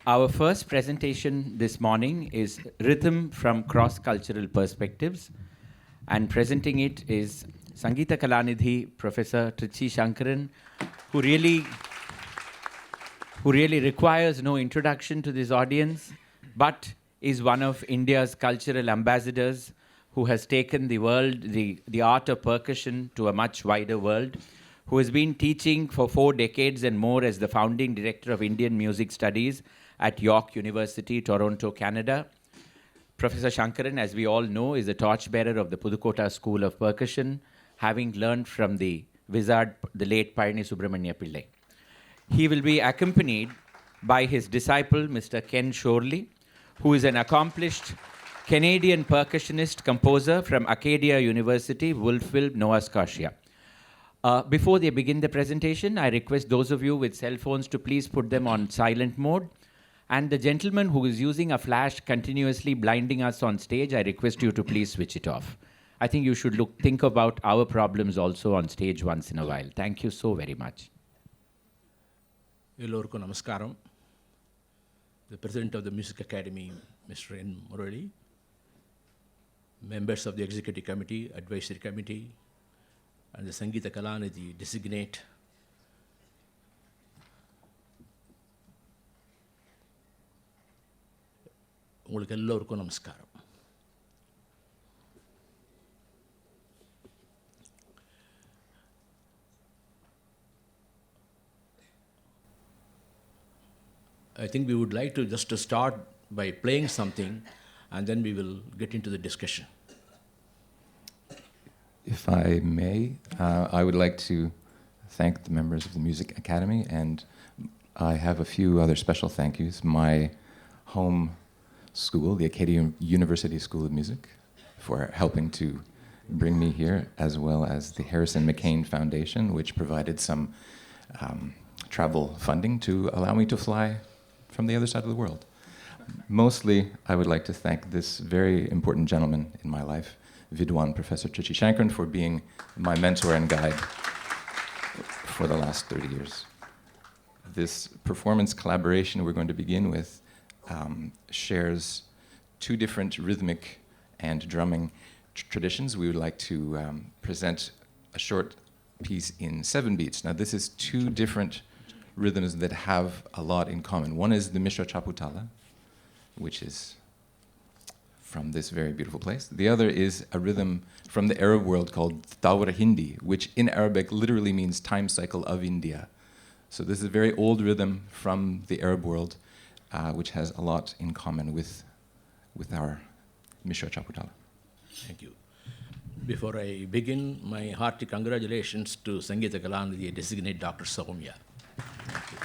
Our first presentation this morning is Rhythm from Cross-Cultural Perspectives, and presenting it is Sangita Kalanidhi Professor Trichy Sankaran, who really requires no introduction to this audience, but is one of India's cultural ambassadors who has taken the world, the art of percussion to a much wider world, who has been teaching for 4 decades and more as the founding director of Indian Music Studies at York University, Toronto, Canada. Professor Sankaran, as we all know, is a torchbearer of the Pudukota School of Percussion, having learned from the wizard, the late Payani Subramanya Pillai. He will be accompanied by his disciple, Mr. Ken Shorley, who is an accomplished Canadian percussionist composer from Acadia University, Wolfville, Nova Scotia. Before they begin the presentation, I request those of you with cell phones to please put them on silent mode. And the gentleman who is using a flash continuously blinding us on stage, I request you to please switch it off. I think you should think about our problems also on stage once in a while. Thank you so very much. Ellorukku namaskaram. The President of the Music Academy, Mr. N. Murali, members of the Executive Committee, Advisory Committee, and the Sangita Kalanidhi designate. உங்களுக்கு எல்லோருக்கும் நமஸ்காரம். I think we would like to just start by playing something, and then we will get into the discussion. If I may, I would like to thank the members of the Music Academy, and I have a few other special thank yous. My home school, the Acadia University School of Music, for helping to bring me here, as well as the Harrison McCain Foundation, which provided some travel funding to allow me to fly from the other side of the world. Mostly, I would like to thank this very important gentleman in my life, Vidwan Professor Trichy Sankaran, for being my mentor and guide for the last 30 years. This performance collaboration we're going to begin with shares 2 different rhythmic and drumming traditions. We would like to present a short piece in 7 beats. Now, this is 2 different rhythms that have a lot in common. One is the Mishra Chaputala, which is from this very beautiful place. The other is a rhythm from the Arab world called Tawra Hindi, which in Arabic literally means time cycle of India. So this is a very old rhythm from the Arab world, which has a lot in common with our Mishra Chaputala. Thank you. Before I begin, my hearty congratulations to Sangita Kalanidhi, designate Dr. Soumya. Thank you.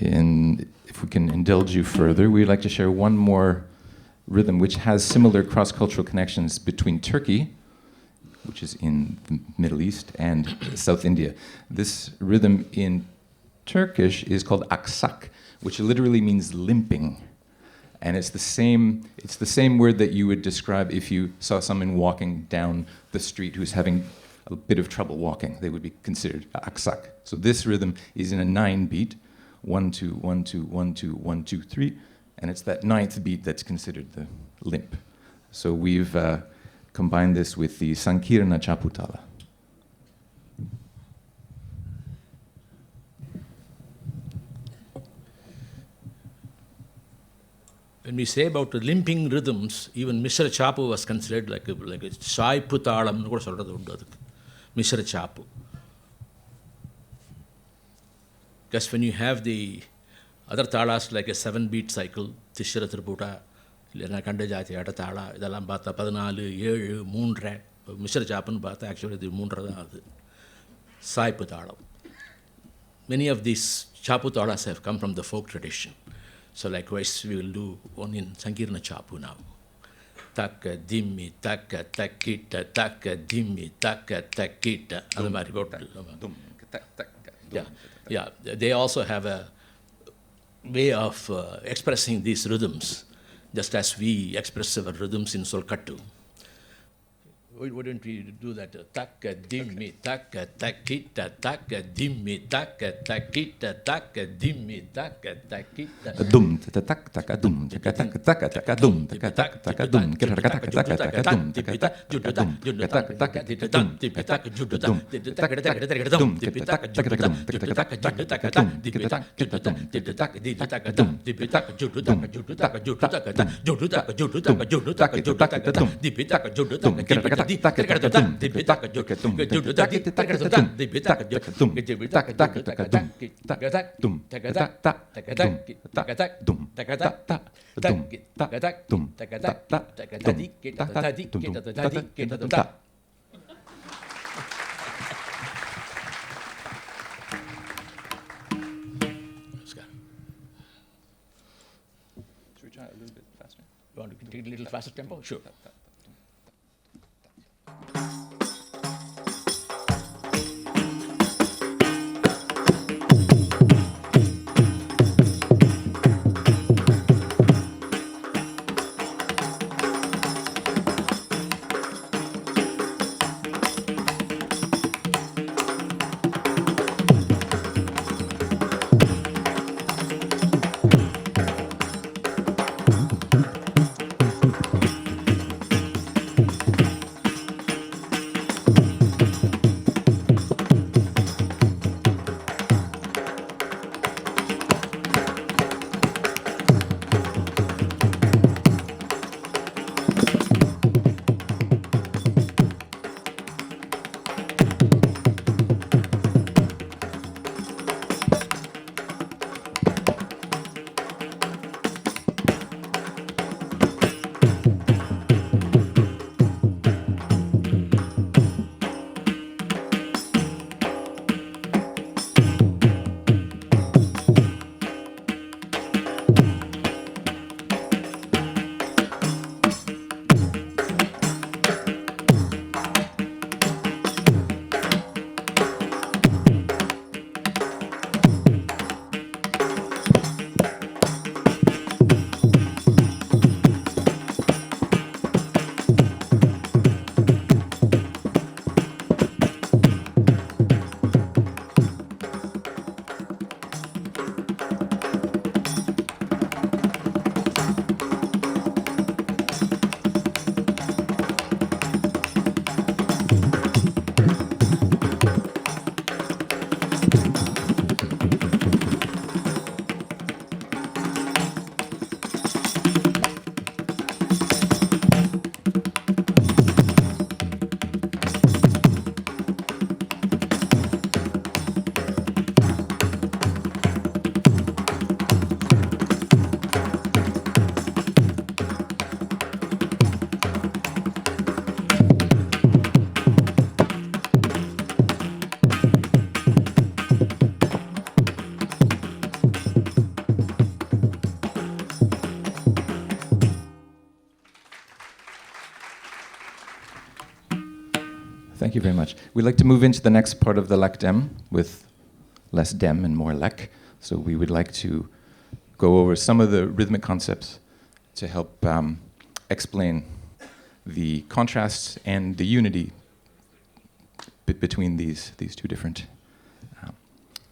if we can indulge you further, we'd like to share one more rhythm which has similar cross-cultural connections between Turkey, which is in the Middle East, and South India. This rhythm in Turkish is called aksak, which literally means limping. And it's the same word that you would describe if you saw someone walking down the street who's having a bit of trouble walking. They would be considered aksak. So this rhythm is in a 9-beat, 1, 2, 1, 2, 1, 2, 1, 2, 3, and it's that 9th beat that's considered the limp. So we've combined this with the Sankirna Chaputala. When we say about the limping rhythms, even Mishra Chapu was considered like a Sai Putalam, Mishra Chapu. Because when you have the other talas like a 7-beat cycle, Tishra Triputa, Kanda Jati, Atatala, Dalam Bata, Padanalu, Yeru, Moonra, Mishra Chapan Bata, actually the Moonra, Sai Putalam. Many of these Chaputalas have come from the folk tradition. So likewise, we will do one in Sankirna Chapu now. Taka dimmi, taka takita, taka dimmi, taka takita. Yeah. They also have a way of expressing these rhythms, just as we express our rhythms in Solkattu. Wouldn't we do that? Taka dimmi, taka takita, taka dimmi, taka takita, taka dimmi, taka takita. Dum tak taka dum taka taka taka taka dum taka taka taka dum taka taka taka taka dum taka taka dum taka taka dum taka dum Should we try a little bit faster? You want to take a little faster tempo? Sure. Thank you very much. We'd like to move into the next part of the lek dem with less dem and more lek. So we would like to go over some of the rhythmic concepts to help explain the contrasts and the unity between these two different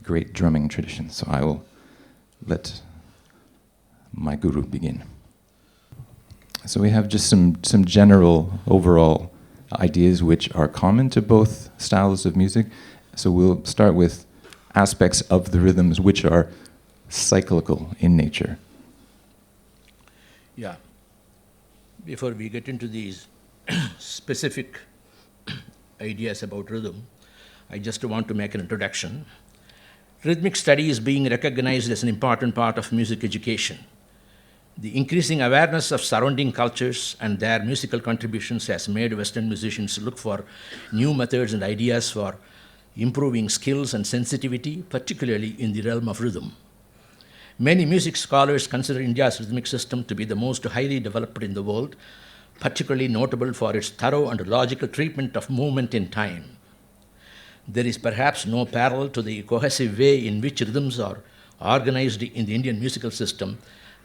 great drumming traditions. So I will let my guru begin. So we have just some general overall ideas which are common to both styles of music. So we'll start with aspects of the rhythms which are cyclical in nature. Yeah. Before we get into these specific ideas about rhythm, I just want to make an introduction. Rhythmic study is being recognized as an important part of music education. The increasing awareness of surrounding cultures and their musical contributions has made Western musicians look for new methods and ideas for improving skills and sensitivity, particularly in the realm of rhythm. Many music scholars consider India's rhythmic system to be the most highly developed in the world, particularly notable for its thorough and logical treatment of movement in time. There is perhaps no parallel to the cohesive way in which rhythms are organized in the Indian musical system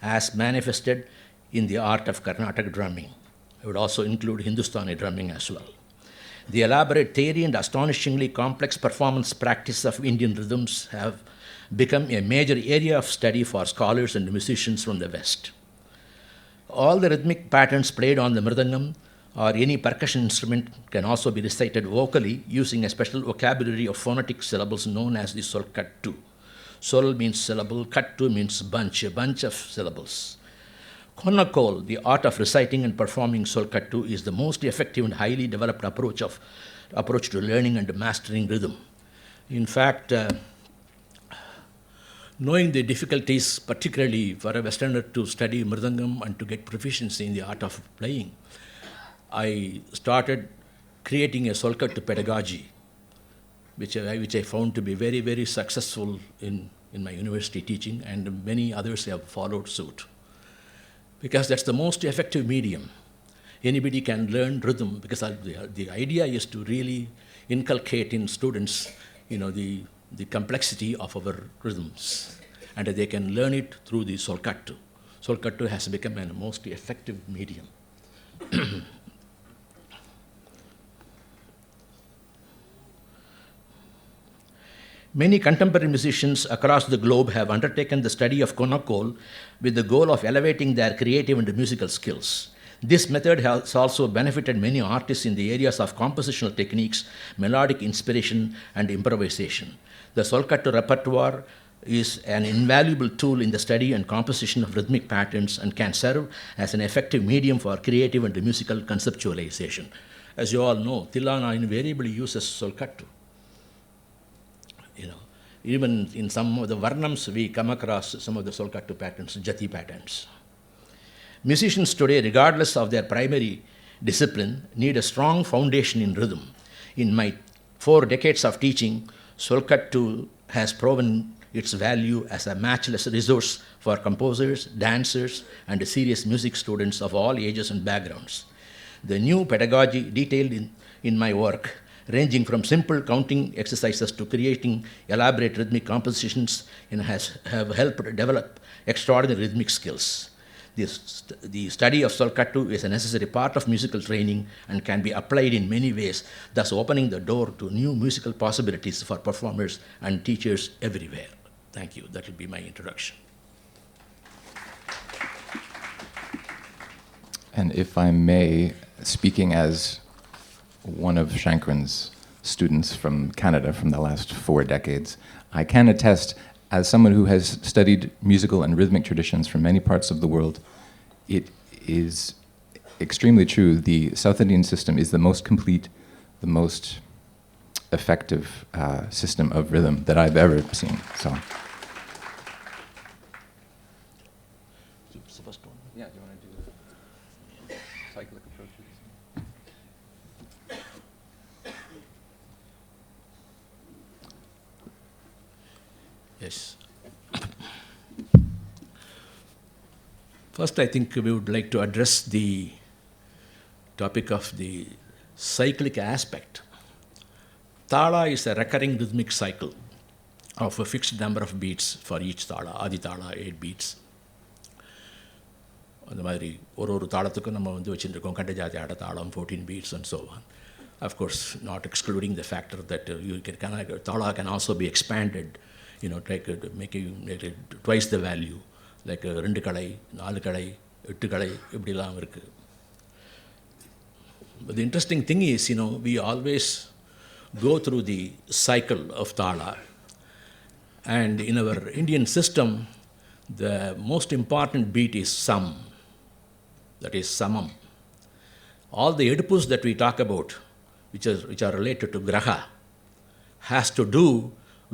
as manifested in the art of Carnatic drumming. I would also include Hindustani drumming as well. The elaborate theory and astonishingly complex performance practice of Indian rhythms have become a major area of study for scholars and musicians from the West. All the rhythmic patterns played on the mridangam or any percussion instrument can also be recited vocally using a special vocabulary of phonetic syllables known as the solkattu. Sol means syllable, kattu means bunch, a bunch of syllables. Konakol, the art of reciting and performing solkattu, is the most effective and highly developed approach to learning and mastering rhythm. In fact, knowing the difficulties, particularly for a Westerner to study mridangam and to get proficiency in the art of playing, I started creating a solkattu pedagogy, which I found to be very, very successful in my university teaching, and many others have followed suit. Because that's the most effective medium. Anybody can learn rhythm, because the idea is to really inculcate in students, the complexity of our rhythms, and they can learn it through the solkattu. Solkattu has become a most effective medium. Many contemporary musicians across the globe have undertaken the study of konakol with the goal of elevating their creative and musical skills. This method has also benefited many artists in the areas of compositional techniques, melodic inspiration, and improvisation. The solkattu repertoire is an invaluable tool in the study and composition of rhythmic patterns and can serve as an effective medium for creative and musical conceptualization. As you all know, Tilana invariably uses solkattu. Even in some of the varnams, we come across some of the solkattu patterns, jati patterns. Musicians today, regardless of their primary discipline, need a strong foundation in rhythm. In my 4 decades of teaching, solkattu has proven its value as a matchless resource for composers, dancers, and serious music students of all ages and backgrounds. The new pedagogy detailed in my work, ranging from simple counting exercises to creating elaborate rhythmic compositions, have helped develop extraordinary rhythmic skills. The study of solkattu is a necessary part of musical training and can be applied in many ways, thus opening the door to new musical possibilities for performers and teachers everywhere. Thank you. That will be my introduction. And if I may, speaking as one of Sankaran's students from Canada from the last 4 decades, I can attest, as someone who has studied musical and rhythmic traditions from many parts of the world, it is extremely true. The South Indian system is the most complete, the most effective system of rhythm that I've ever seen. So. Yeah, do you want to do cyclic approaches? Yes. First, I think we would like to address the topic of the cyclic aspect. Tala is a recurring rhythmic cycle of a fixed number of beats for each Tala. Adi Tala, 8 beats. அந்த மாதிரி ஒரு தாளத்துக்கும் நம்ம வந்து வச்சுருக்கோம் கண்ட ஜாதி ஆட தாளம் 14 beats and so on. Of course, not excluding the factor that Tala can also be expanded, making it twice the value, like 2 kadai, 4 kadai, 8 kadai, இப்படிலாம் இருக்குது. But the interesting thing is, we always go through the cycle of Tala, and in our Indian system, the most important beat is Sam, that is Samam. All the edipus that we talk about, which are related to Graha, has to do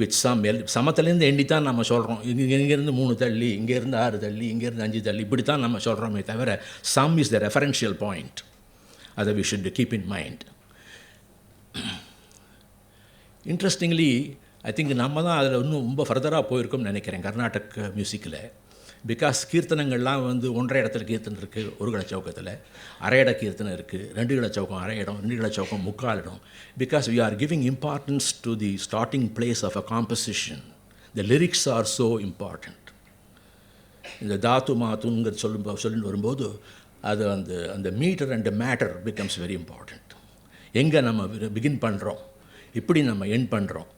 with Sam. சமத்திலேருந்து எண்ணி தான் நம்ம சொல்கிறோம். இங்கேருந்து 3 தள்ளி, இங்கேருந்து 6 தள்ளி, இங்கேருந்து 5 தள்ளி, இப்படி தான் நம்ம சொல்கிறோமே தவிர Sam is the referential point. That we should keep in mind. Interestingly, I think நம்ம தான் அதில் இன்னும் ரொம்ப ஃபர்தராக போயிருக்கோம்னு நினைக்கிறேன் கர்நாடக் மியூசிக்கில். பிகாஸ் கீர்த்தனங்கள்லாம் வந்து 1.5 இடத்துல கீர்த்தனை இருக்குது, 1 கட சவுக்கத்தில் 1/2 இட கீர்த்தனை இருக்குது, 2 கட சவுக்கம் 1/2 இடம், 2 கட சவுக்கம் 3/4 இடம். Because we are giving importance to the starting place of a composition. The lyrics are so important. இந்த தாத்து மாத்துங்கிறது சொல்லிட்டு வரும்போது அது அந்த metre and matter becomes very important. எங்கே நம்ம பிகின் பண்ணுறோம், இப்படி நம்ம எண்ட் பண்ணுறோம்.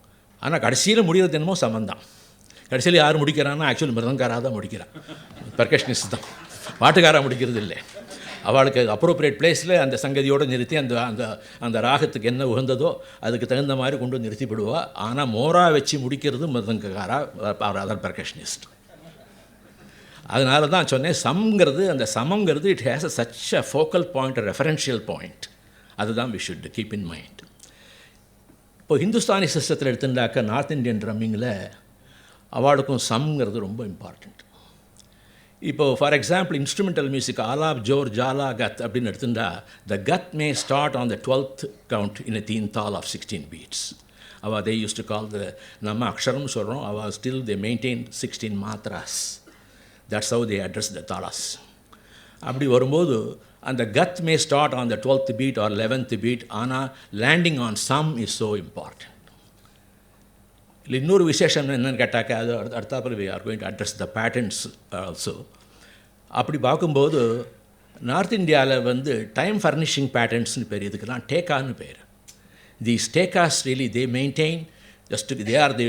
ஆனால் கடைசியில் முடிகிறது என்னமோ சமந்தான். கடைசியில் யார் முடிக்கிறான்னா ஆக்சுவலி மிருதங்காராக தான் முடிக்கிறான், பர்கஷனிஸ்ட் தான், பாட்டுக்காராக முடிக்கிறது இல்லை. அவளுக்கு அப்ரோப்ரியேட் பிளேஸில் அந்த சங்கதியோடு நிறுத்தி அந்த ராகத்துக்கு என்ன உகந்ததோ அதுக்கு தகுந்த மாதிரி கொண்டு நிறுத்திவிடுவா. ஆனால் மோராக வச்சு முடிக்கிறது மிருதங்காரா, அதர் பர்கஷனிஸ்ட். அதனால தான் சொன்னேன் சம்ங்கிறது, அந்த சமங்கிறது it has such a focal point, referential point. அதுதான் we should keep in mind. இப்போ ஹிந்துஸ்தானி சிஸ்டத்தில் எடுத்துட்டாக்க நார்த் இந்தியன் ட்ரம்மிங்கில் அவளுக்கும் சம்ங்கிறது ரொம்ப இம்பார்ட்டண்ட். இப்போது for example instrumental music alap, jor, jhala, gat அப்படின்னு எடுத்துட்டா the gat may start on the 12th count in a thin tal of 16 beats. அவள் they used to call the நம்ம அக்ஷரம்னு சொல்கிறோம், அவள் still they maintain 16 matras. That's how they address the talas. அப்படி வரும்போது அந்த கத் may start on the 12th beat or 11th beat, ஆனால் landing on sam is so important. இல்லை இன்னொரு விசேஷம் என்னென்னு கேட்டாக்க அது அடுத்தாப்பில் we are going to address the patterns also. அப்படி பார்க்கும்போது நார்த் இந்தியாவில் வந்து டைம் ஃபர்னிஷிங் பேட்டர்ன்ஸ்னு பேர், இதுக்கெல்லாம் டேக்கான்னு பேர். These thekas really they maintain just they are the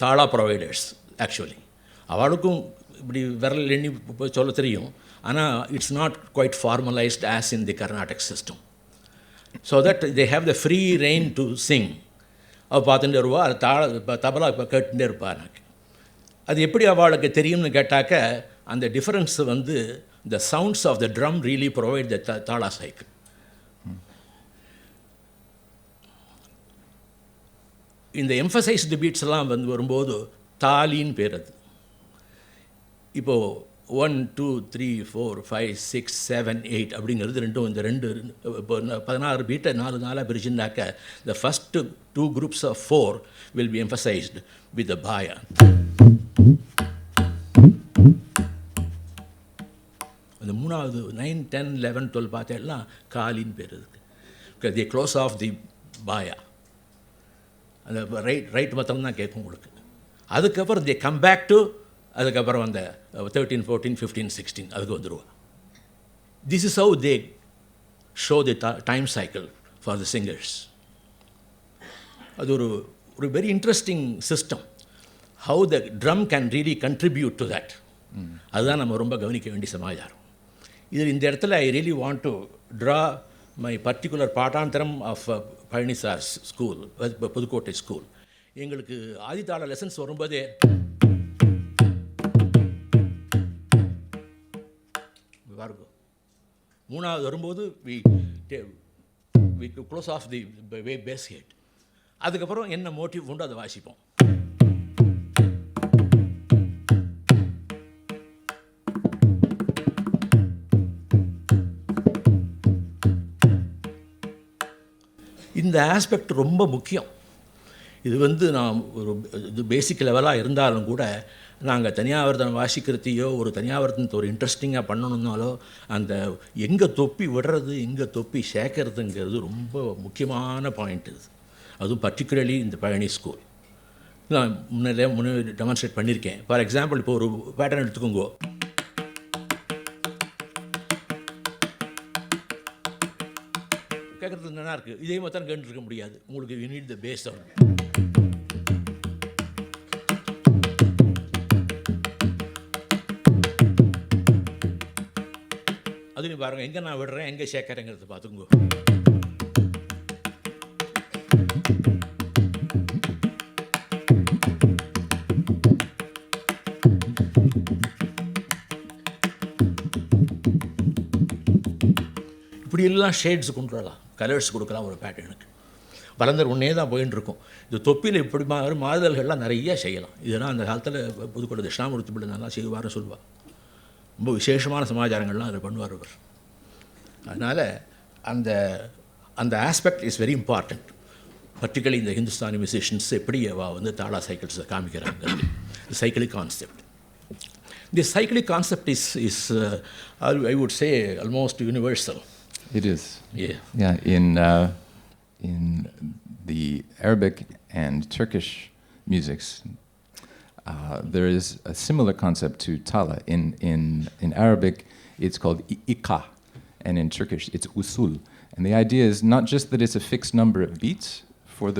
tala providers. Actually அவளுக்கும் இப்படி விரல் எண்ணி சொல்ல தெரியும், ஆனால் it's not quite formalised as in the Karnatak system. So that they have the free rein to sing. அவள் பார்த்துட்டே இருப்பா, அது தபலா இப்போ கேட்டுகிட்டே இருப்பா. எனக்கு அது எப்படி அவளுக்கு தெரியும்னு கேட்டாக்க அந்த டிஃப்ரென்ஸ் வந்து the sounds of the drum really provide the tala cycle. இந்த எம்ஃபசைஸ்டு பீட்ஸ் எல்லாம் வந்து வரும்போது தாலின்னு பேர். அது இப்போது 1 2 3 4 5 6 7 8 அப்படிங்கிறது இந்த ரெண்டு இப்போ 16 பீட்டை 4 4 பிரிச்சுனாக்க the first 2 groups of 4 will be emphasized with the baya. அந்த மூணாவது 9 10 11 12 பார்த்தெல்லாம் காலின்னு பேர் இருக்குது. தி க்ளோஸ் ஆஃப் தி பாயா, அந்த ரைட் மாத்திரம் தான் கேட்கும் உங்களுக்கு. அதுக்கப்புறம் தே கம் பேக் டு, அதுக்கப்புறம் அந்த 13 14 15 16 அதுக்கு வந்துடுவா. This is how they show the time cycle for the singers. அது ஒரு very interesting system. How the drum can really contribute to that. அதுதான் நம்ம ரொம்ப கவனிக்க வேண்டிய சமாச்சாரம். இது இந்த இடத்துல I really want to draw my particular பாட்டாந்தரம் of Palani sir school, Pudukkottai school. எங்களுக்கு ஆதித்தாள லெசன்ஸ் வரும்போதே பாருங்க, மூணாவது வரும்போது we close off the base head. அதுக்கப்புறம் என்ன மோட்டிவ் உண்டு அதை வாசிப்போம். இந்த ஆஸ்பெக்ட் ரொம்ப முக்கியம். இது வந்து நான் இது பேசிக் லெவலாக இருந்தாலும் கூட நாங்கள் தனியாவர்த்தனம் வாசிக்கிறதையோ ஒரு தனியாவர்த்தனத்தை ஒரு இன்ட்ரெஸ்டிங்காக பண்ணணுன்னாலோ அந்த எங்கே தொப்பி விடுறது எங்கே தொப்பி சேர்க்கறதுங்கிறது ரொம்ப முக்கியமான பாயிண்ட். இது அதுவும் பர்டிகுலர்லி இந்த பழனி ஸ்கூல். நான் முன்னே டெமான்ஸ்ட்ரேட் பண்ணியிருக்கேன். ஃபார் எக்ஸாம்பிள், இப்போ ஒரு பேட்டர்ன் எடுத்துக்கோங்க. கேட்குறது நல்லா இருக்குது. இதே மாதிரி தான் கேட்டுருக்க முடியாது. உங்களுக்கு you need the base sound. அதுலேயும் பாருங்கள், எங்கே நான் விடுறேன், எங்கே சேர்க்குறேங்கிறத பார்த்துக்கோங்க. இப்படியெல்லாம் ஷேட்ஸ் கொண்டு வரலாம், கலர்ஸ் கொடுக்கலாம் ஒரு பேட்டர்னுக்கு. பலந்தர் ஒன்றே தான் போயின்னு இருக்கும். இந்த தொப்பியில் இப்படி மாறுதல்கள்லாம் நிறைய செய்யலாம். இதெல்லாம் அந்த காலத்தில் புதுக்கோட்டை தட்சிணாமூர்த்தி பிள்ளை நல்லா செய்வார்னு சொல்லுவாள். ரொம்ப விசேஷமான சமாச்சாரங்கள்லாம் அதில் பண்ணுவார் அவர். அதனால் அந்த அந்த aspect is very important. Particularly இந்த ஹிந்துஸ்தானி மியூசிஷியன்ஸ் எப்படி வந்து தாளா சைக்கிள்ஸை காமிக்கிறாங்க. Cyclic concept. The cyclic concept is I would say, almost universal. It is. Yeah. Yeah. In the Arabic and Turkish musics, there is a similar concept to tala. In Arabic, it's called ikah, and in Turkish, it's usul. And the idea is not just that it's a fixed number of beats for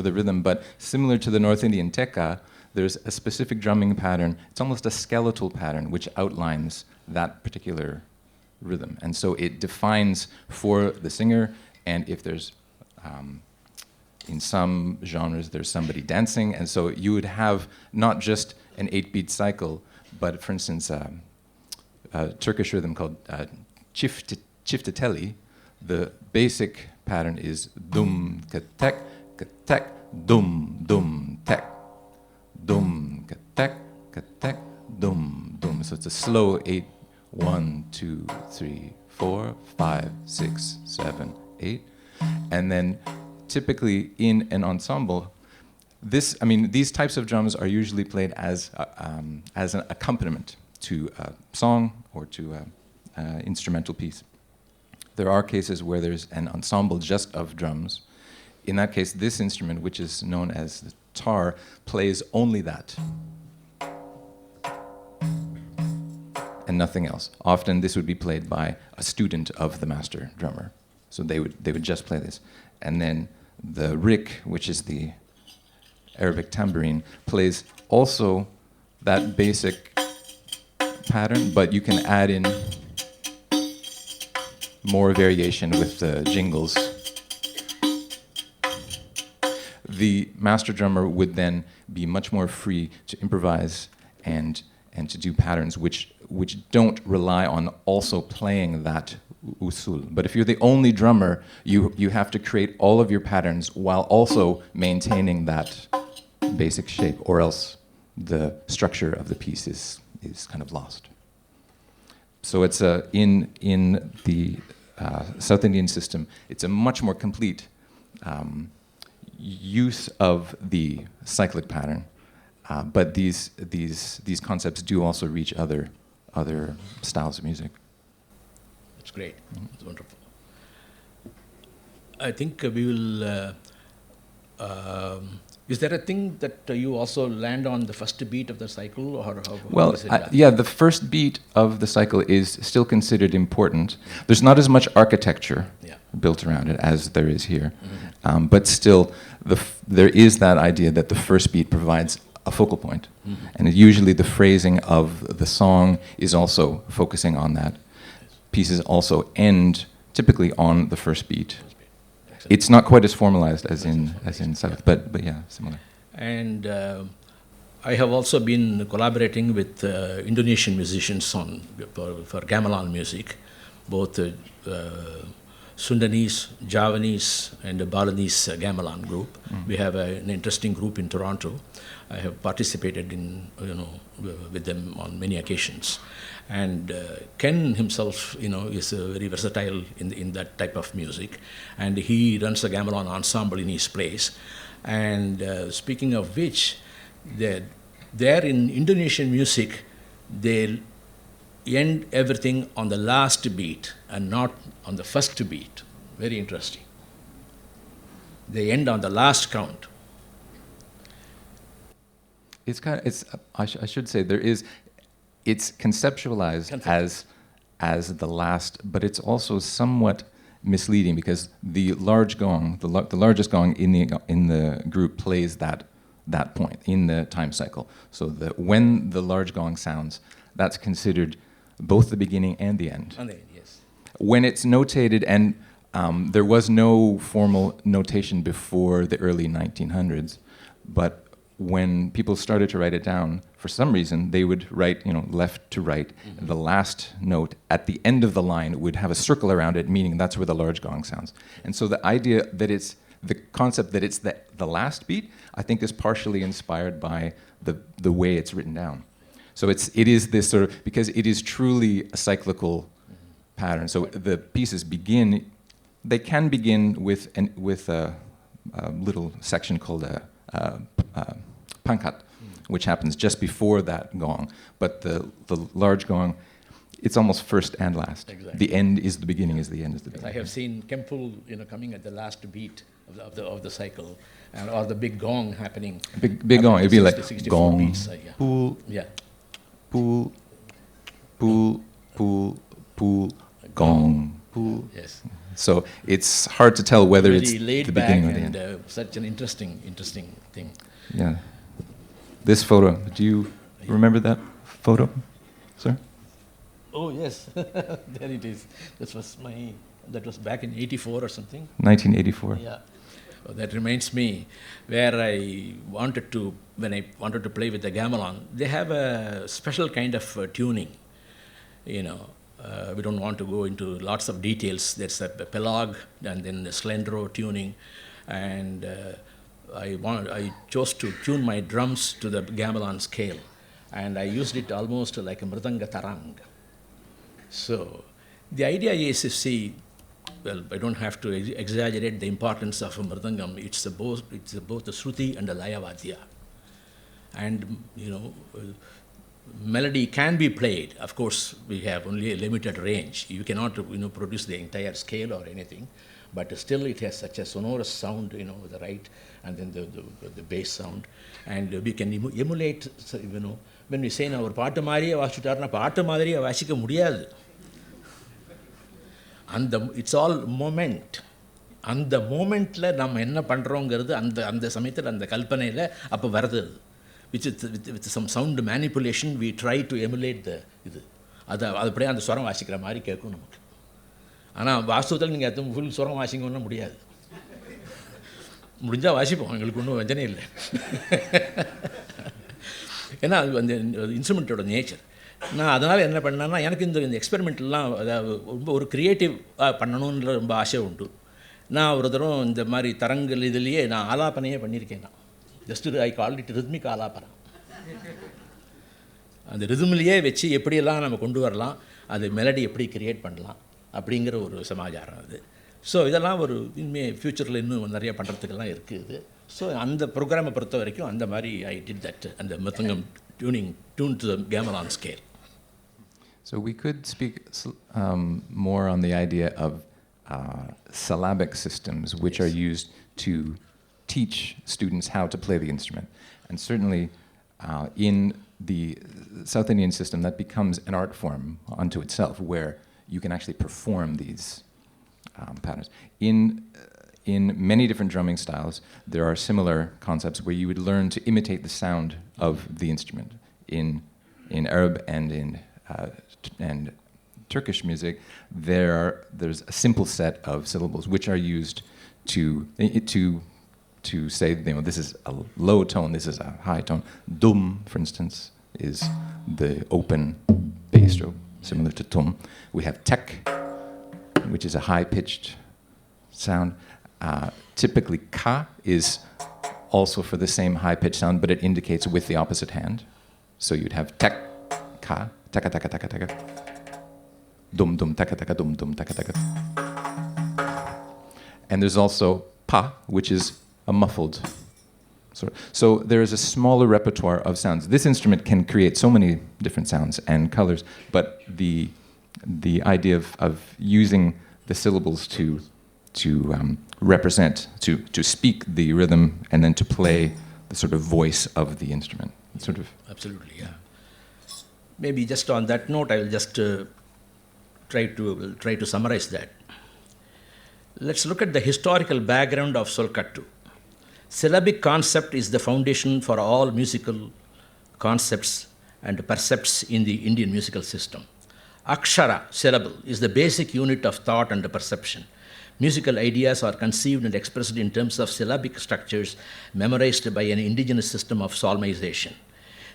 the rhythm, but similar to the North Indian tekka, there's a specific drumming pattern. It's almost a skeletal pattern which outlines that particular rhythm. And so it defines for the singer, and if there's, in some genres, there's somebody dancing. And so you would have not just an 8-beat cycle, but for instance, a Turkish rhythm called çifteteli. The basic pattern is dum, katek, katek, dum, dum, tek. Dum, katek, katek, dum, dum. So it's a slow 8, 1, 2, 3, 4, 5, 6, 7, 8. And then typically in an ensemble, these types of drums are usually played as an accompaniment to a song or to an instrumental piece. There are cases where there's an ensemble just of drums. In that case, this instrument, which is known as the tar, plays only that and nothing else. Often this would be played by a student of the master drummer. So they would just play this. And then the rik, which is the Arabic tambourine, plays also that basic pattern, but you can add in more variation with the jingles. The master drummer would then be much more free to improvise and to do patterns which don't rely on also playing that usul. But if you're the only drummer, you have to create all of your patterns while also maintaining that basic shape, or else the structure of the piece is kind of lost. So it's in the South Indian system, it's a much more complete use of the cyclic pattern, but these concepts do also reach other styles of music. That's great. That's wonderful. I think we will. Is there a thing that you also land on the first beat of the cycle, or how well, is it? Yeah, the first beat of the cycle is still considered important. There's not as much architecture built around it as there is here, but still, there is that idea that the first beat provides a focal point, and usually the phrasing of the song is also focusing on that. Pieces also end typically on the first beat. It's not quite as formalized as in South, but yeah, similar. And I have also been collaborating with Indonesian musicians for gamelan music, both Sundanese, Javanese, and the Balinese gamelan group. We have an interesting group in Toronto. I have participated with them on many occasions. And Ken himself, is very versatile in that type of music, and he runs a gamelan ensemble in his place. And speaking of which, there in Indonesian music, they'll end everything on the last beat and not on the first beat. Very interesting. they end on the last count. It's kind of, I should say it's conceptualized as the last, but it's also somewhat misleading because the large gong, the largest gong in the group plays that point in the time cycle. So when the large gong sounds, that's considered both the beginning and the end. And then, yes. When it's notated, and there was no formal notation before the early 1900s, but when people started to write it down, for some reason, they would write, left to right. Mm-hmm. The last note at the end of the line would have a circle around it, meaning that's where the large gong sounds. And so the idea that it's the concept that it's the last beat, I think, is partially inspired by the way it's written down. So it is this sort of, because it is truly a cyclical pattern. So the pieces they can begin with a little section called a pankat, which happens just before that gong. But the large gong, it's almost first and last. Exactly. The end is the beginning, is the end is the beginning. I have seen Kempul, coming at the last beat of the cycle, or the big gong happening. Big gong. It'd be like gong, beats, pool, yeah, pool, pool, pool, pool, gong, pool. Yes. So it's hard to tell whether Very it's laid the back beginning or the end. and such an interesting thing. Yeah. This photo, do you remember that photo, sir? Oh yes, there it is. That was back in '84 or something. 1984. Yeah. Oh, that reminds me, when I wanted to play with the gamelan, they have a special kind of tuning. We don't want to go into lots of details. There's a pelog and then the slendro tuning, and I chose to tune my drums to the gamelan scale, and I used it almost like a mridanga tarang. So the idea is to see, well, I don't have to exaggerate the importance of a mridangam. It's both the shruti and the layavadya. And, melody can be played. Of course, we have only a limited range. You cannot, produce the entire scale or anything. But still it has such a sonorous sound, the right, and then the bass sound. And we can emulate, when we say our பாட்டு மாதிரியே வாசிட்டாருன்னா பாட்டு மாதிரியே வாசிக்க முடியாது. It's all moment. அந்த மோமெண்ட்ல நம்ம என்ன பண்றோங்கிறது அந்த சமயத்தில் அந்த கல்பனையில் அப்போ வருது. With some sound manipulation we try to emulate இது. அது அப்படியே அந்த ஸ்வரம் வாசிக்கிற மாதிரி கேட்கும் நமக்கு. ஆனால் வாஸ்தவத்தில் நீங்கள் ஃபுல் ஸ்வரம் வாசிங்கன்னா முடியாது. முடிஞ்சால் வாசிப்போம், எங்களுக்கு ஒன்றும் வஞ்சனை இல்லை. ஏன்னா அது அந்த இன்ஸ்ட்ருமெண்ட்டோட நேச்சர். நான் அதனால் என்ன பண்ணேன்னா, எனக்கு இந்த எக்ஸ்பெரிமெண்ட்லாம் ரொம்ப ஒரு க்ரியேட்டிவாக பண்ணணுன்ற ரொம்ப ஆசை உண்டு. நான் ஒரு தரம் இந்த மாதிரி தரங்கள் இதுலேயே நான் ஆலாபனையே பண்ணியிருக்கேன். நான் just I call it rhythmic ஆலாபனம். அந்த ரிதம்லேயே வச்சு எப்படியெல்லாம் நம்ம கொண்டு வரலாம், அது மெலடி எப்படி கிரியேட் பண்ணலாம் அப்படிங்கிற ஒரு சமாச்சாரம் அது. ஸோ இதெல்லாம் ஒரு ஃப்யூச்சரில் இன்னும் நிறையா பண்ணுறதுக்கெல்லாம் இருக்குது. ஸோ அந்த ப்ரோக்ராமை பொறுத்த வரைக்கும் அந்த மாதிரி ஐ டிட் தட், அந்த மிருதங்கம் tune to the gamelan scale. So we could speak more on the idea of syllabic systems, which are used to teach students how to play the instrument. And certainly in the South Indian system, that becomes an art form unto itself, where you can actually perform these patterns. In many different drumming styles, there are similar concepts where you would learn to imitate the sound of the instrument. In Arab and in Turkish music, there's a simple set of syllables which are used to say, this is a low tone, this is a high tone. Dum, for instance, is the open bass stroke, similar to tum. We have tek, which is a high-pitched sound. Typically, ka is also for the same high-pitched sound, but it indicates with the opposite hand. So you'd have tek, ka, taka, taka, taka, taka. Dum, dum, taka, taka, dum, dum, taka, taka. And there's also pa, which is a muffled sort. So there is a smaller repertoire of sounds. This instrument can create so many different sounds and colors, but the idea of using the syllables to represent, to speak the rhythm and then to play the sort of voice of the instrument. Sort of. Absolutely, yeah. Maybe just on that note, I will just try to summarize that. Let's look at the historical background of Solkattu. Syllabic concept is the foundation for all musical concepts and percepts in the Indian musical system. Akshara, syllable, is the basic unit of thought and perception. Musical ideas are conceived and expressed in terms of syllabic structures memorized by an indigenous system of solmization.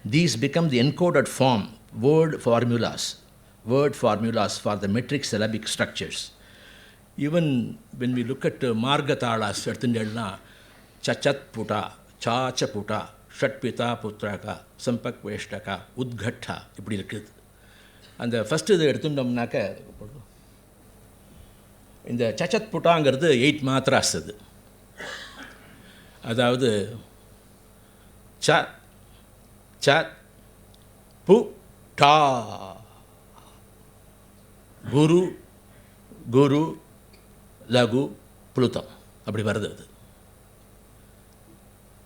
These become the encoded form, word formulas for the metric syllabic structures. Even when we look at Marga Talas, Chachat Puta, Chacha Puta, Shatpita Putraka, Sampak Veshtaka, Udghatta, இப்படி இருக்குது. அந்த first இது எடுத்துட்டோம்னாக்க இந்த சச்சத் புட்டாங்கிறது 8 மாத்ராஸ் அது. அதாவது ச ச பு டா குரு குரு லகு புளுத்தம் அப்படி வருது அது.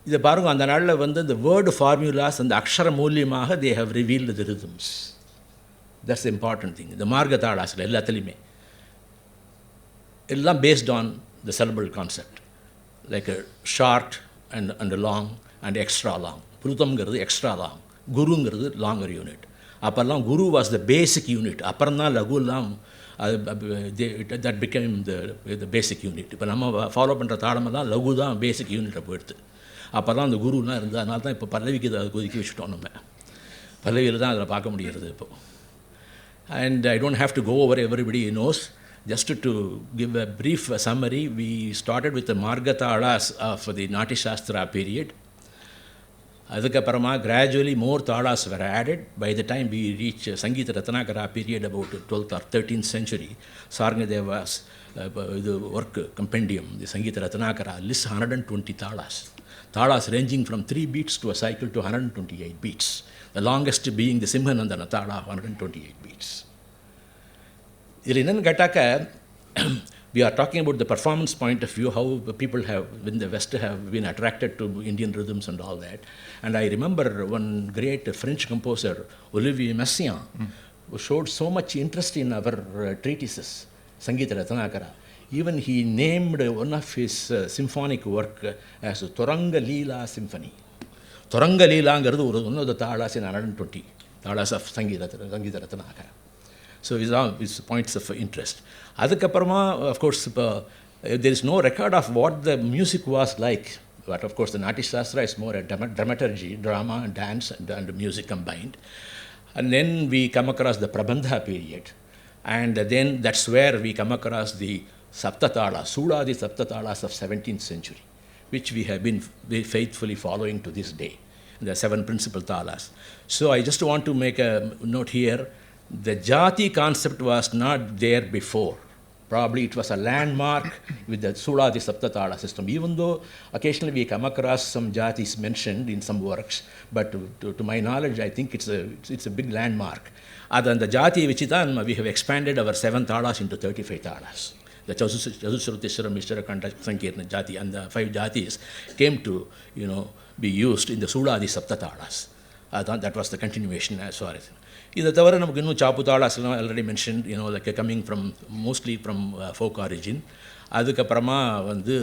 இதை பாருங்கள், அந்த நாளில் வந்து இந்த வேர்டு ஃபார்முலாஸ் அந்த அக்ஷர மூலியமாக they have revealed the rhythms. That's important thing. இந்த மார்க தாளாஸில் எல்லாத்துலேயுமே எல்லாம் based on the syllable concept, like short and long and extra long. புருத்தம்ங்கிறது எக்ஸ்ட்ரா லாங், குருங்கிறது லாங்கர் யூனிட். அப்போல்லாம் guru was the basic unit. அப்புறம் தான் லகுலாம் that became the basic unit. இப்போ நம்ம ஃபாலோ பண்ணுற தாளமெல்லாம் லகு தான் பேசிக் யூனிட்டை போயிடுது. அப்போ தான் அந்த குருலாம் இருந்தது. அதனால தான் இப்போ பல்லவிக்கு அதை ஒதுக்கி வச்சுட்டோம். நம்ம பல்லவியில் தான் அதில் பார்க்க முடிகிறது இப்போது. And I don't have to go over, everybody knows. Just to give a brief summary, we started with the Marga Talas of the Natya Shastra period. Adhikaparama, gradually more talas were added. By the time we reach Sangita Ratnakara period, about 12th or 13th century, Sarnadeva's the work compendium, the Sangita Ratnakara, lists 120 talas. Talas ranging from 3 beats to a cycle to 128 beats. The longest being the Simhanandana Tala, 128 beats. We are talking about the performance point of view, how people have, in the West, have been attracted to Indian rhythms and all that. And I remember one great French composer, Olivier Messiaen, who showed so much interest in our treatises, Sangita Ratnakara. Even he named one of his symphonic work as Toranga Leela Symphony. Toranga Leelaங்கிறது one of the talas in 120 talas of Sangita Ratnakara. So it's points of interest. அதுக்கப்புறமா, of course, there is no record of what the music was like. But of course, the Natya Shastra is more a dramaturgy, drama and dance and music combined. And then we come across the Prabandha period. And then that's where we come across the Saptatala, Sudadi Saptatalas of 17th century, which we have been faithfully following to this day, the 7 principal talas. So I just want to make a note here. The Jati concept was not there before. Probably it was a landmark with the Sudadi Saptatala system, even though occasionally we come across some Jatis mentioned in some works, but to my knowledge, I think it's a big landmark. Other than the Jati Vichitan, we have expanded our 7 talas into 35 talas. The Chatushrutiswara, Mishra, Kanta, Sankirna, Jati, and the 5 Jatis came to, be used in the Sudadi Saptatalas. That was the continuation as far as. இதை தவிர நமக்கு இன்னும் சாப்பு தாளாஸ்லாம் already mention, like coming from mostly from folk origin. அதுக்கப்புறமா வந்து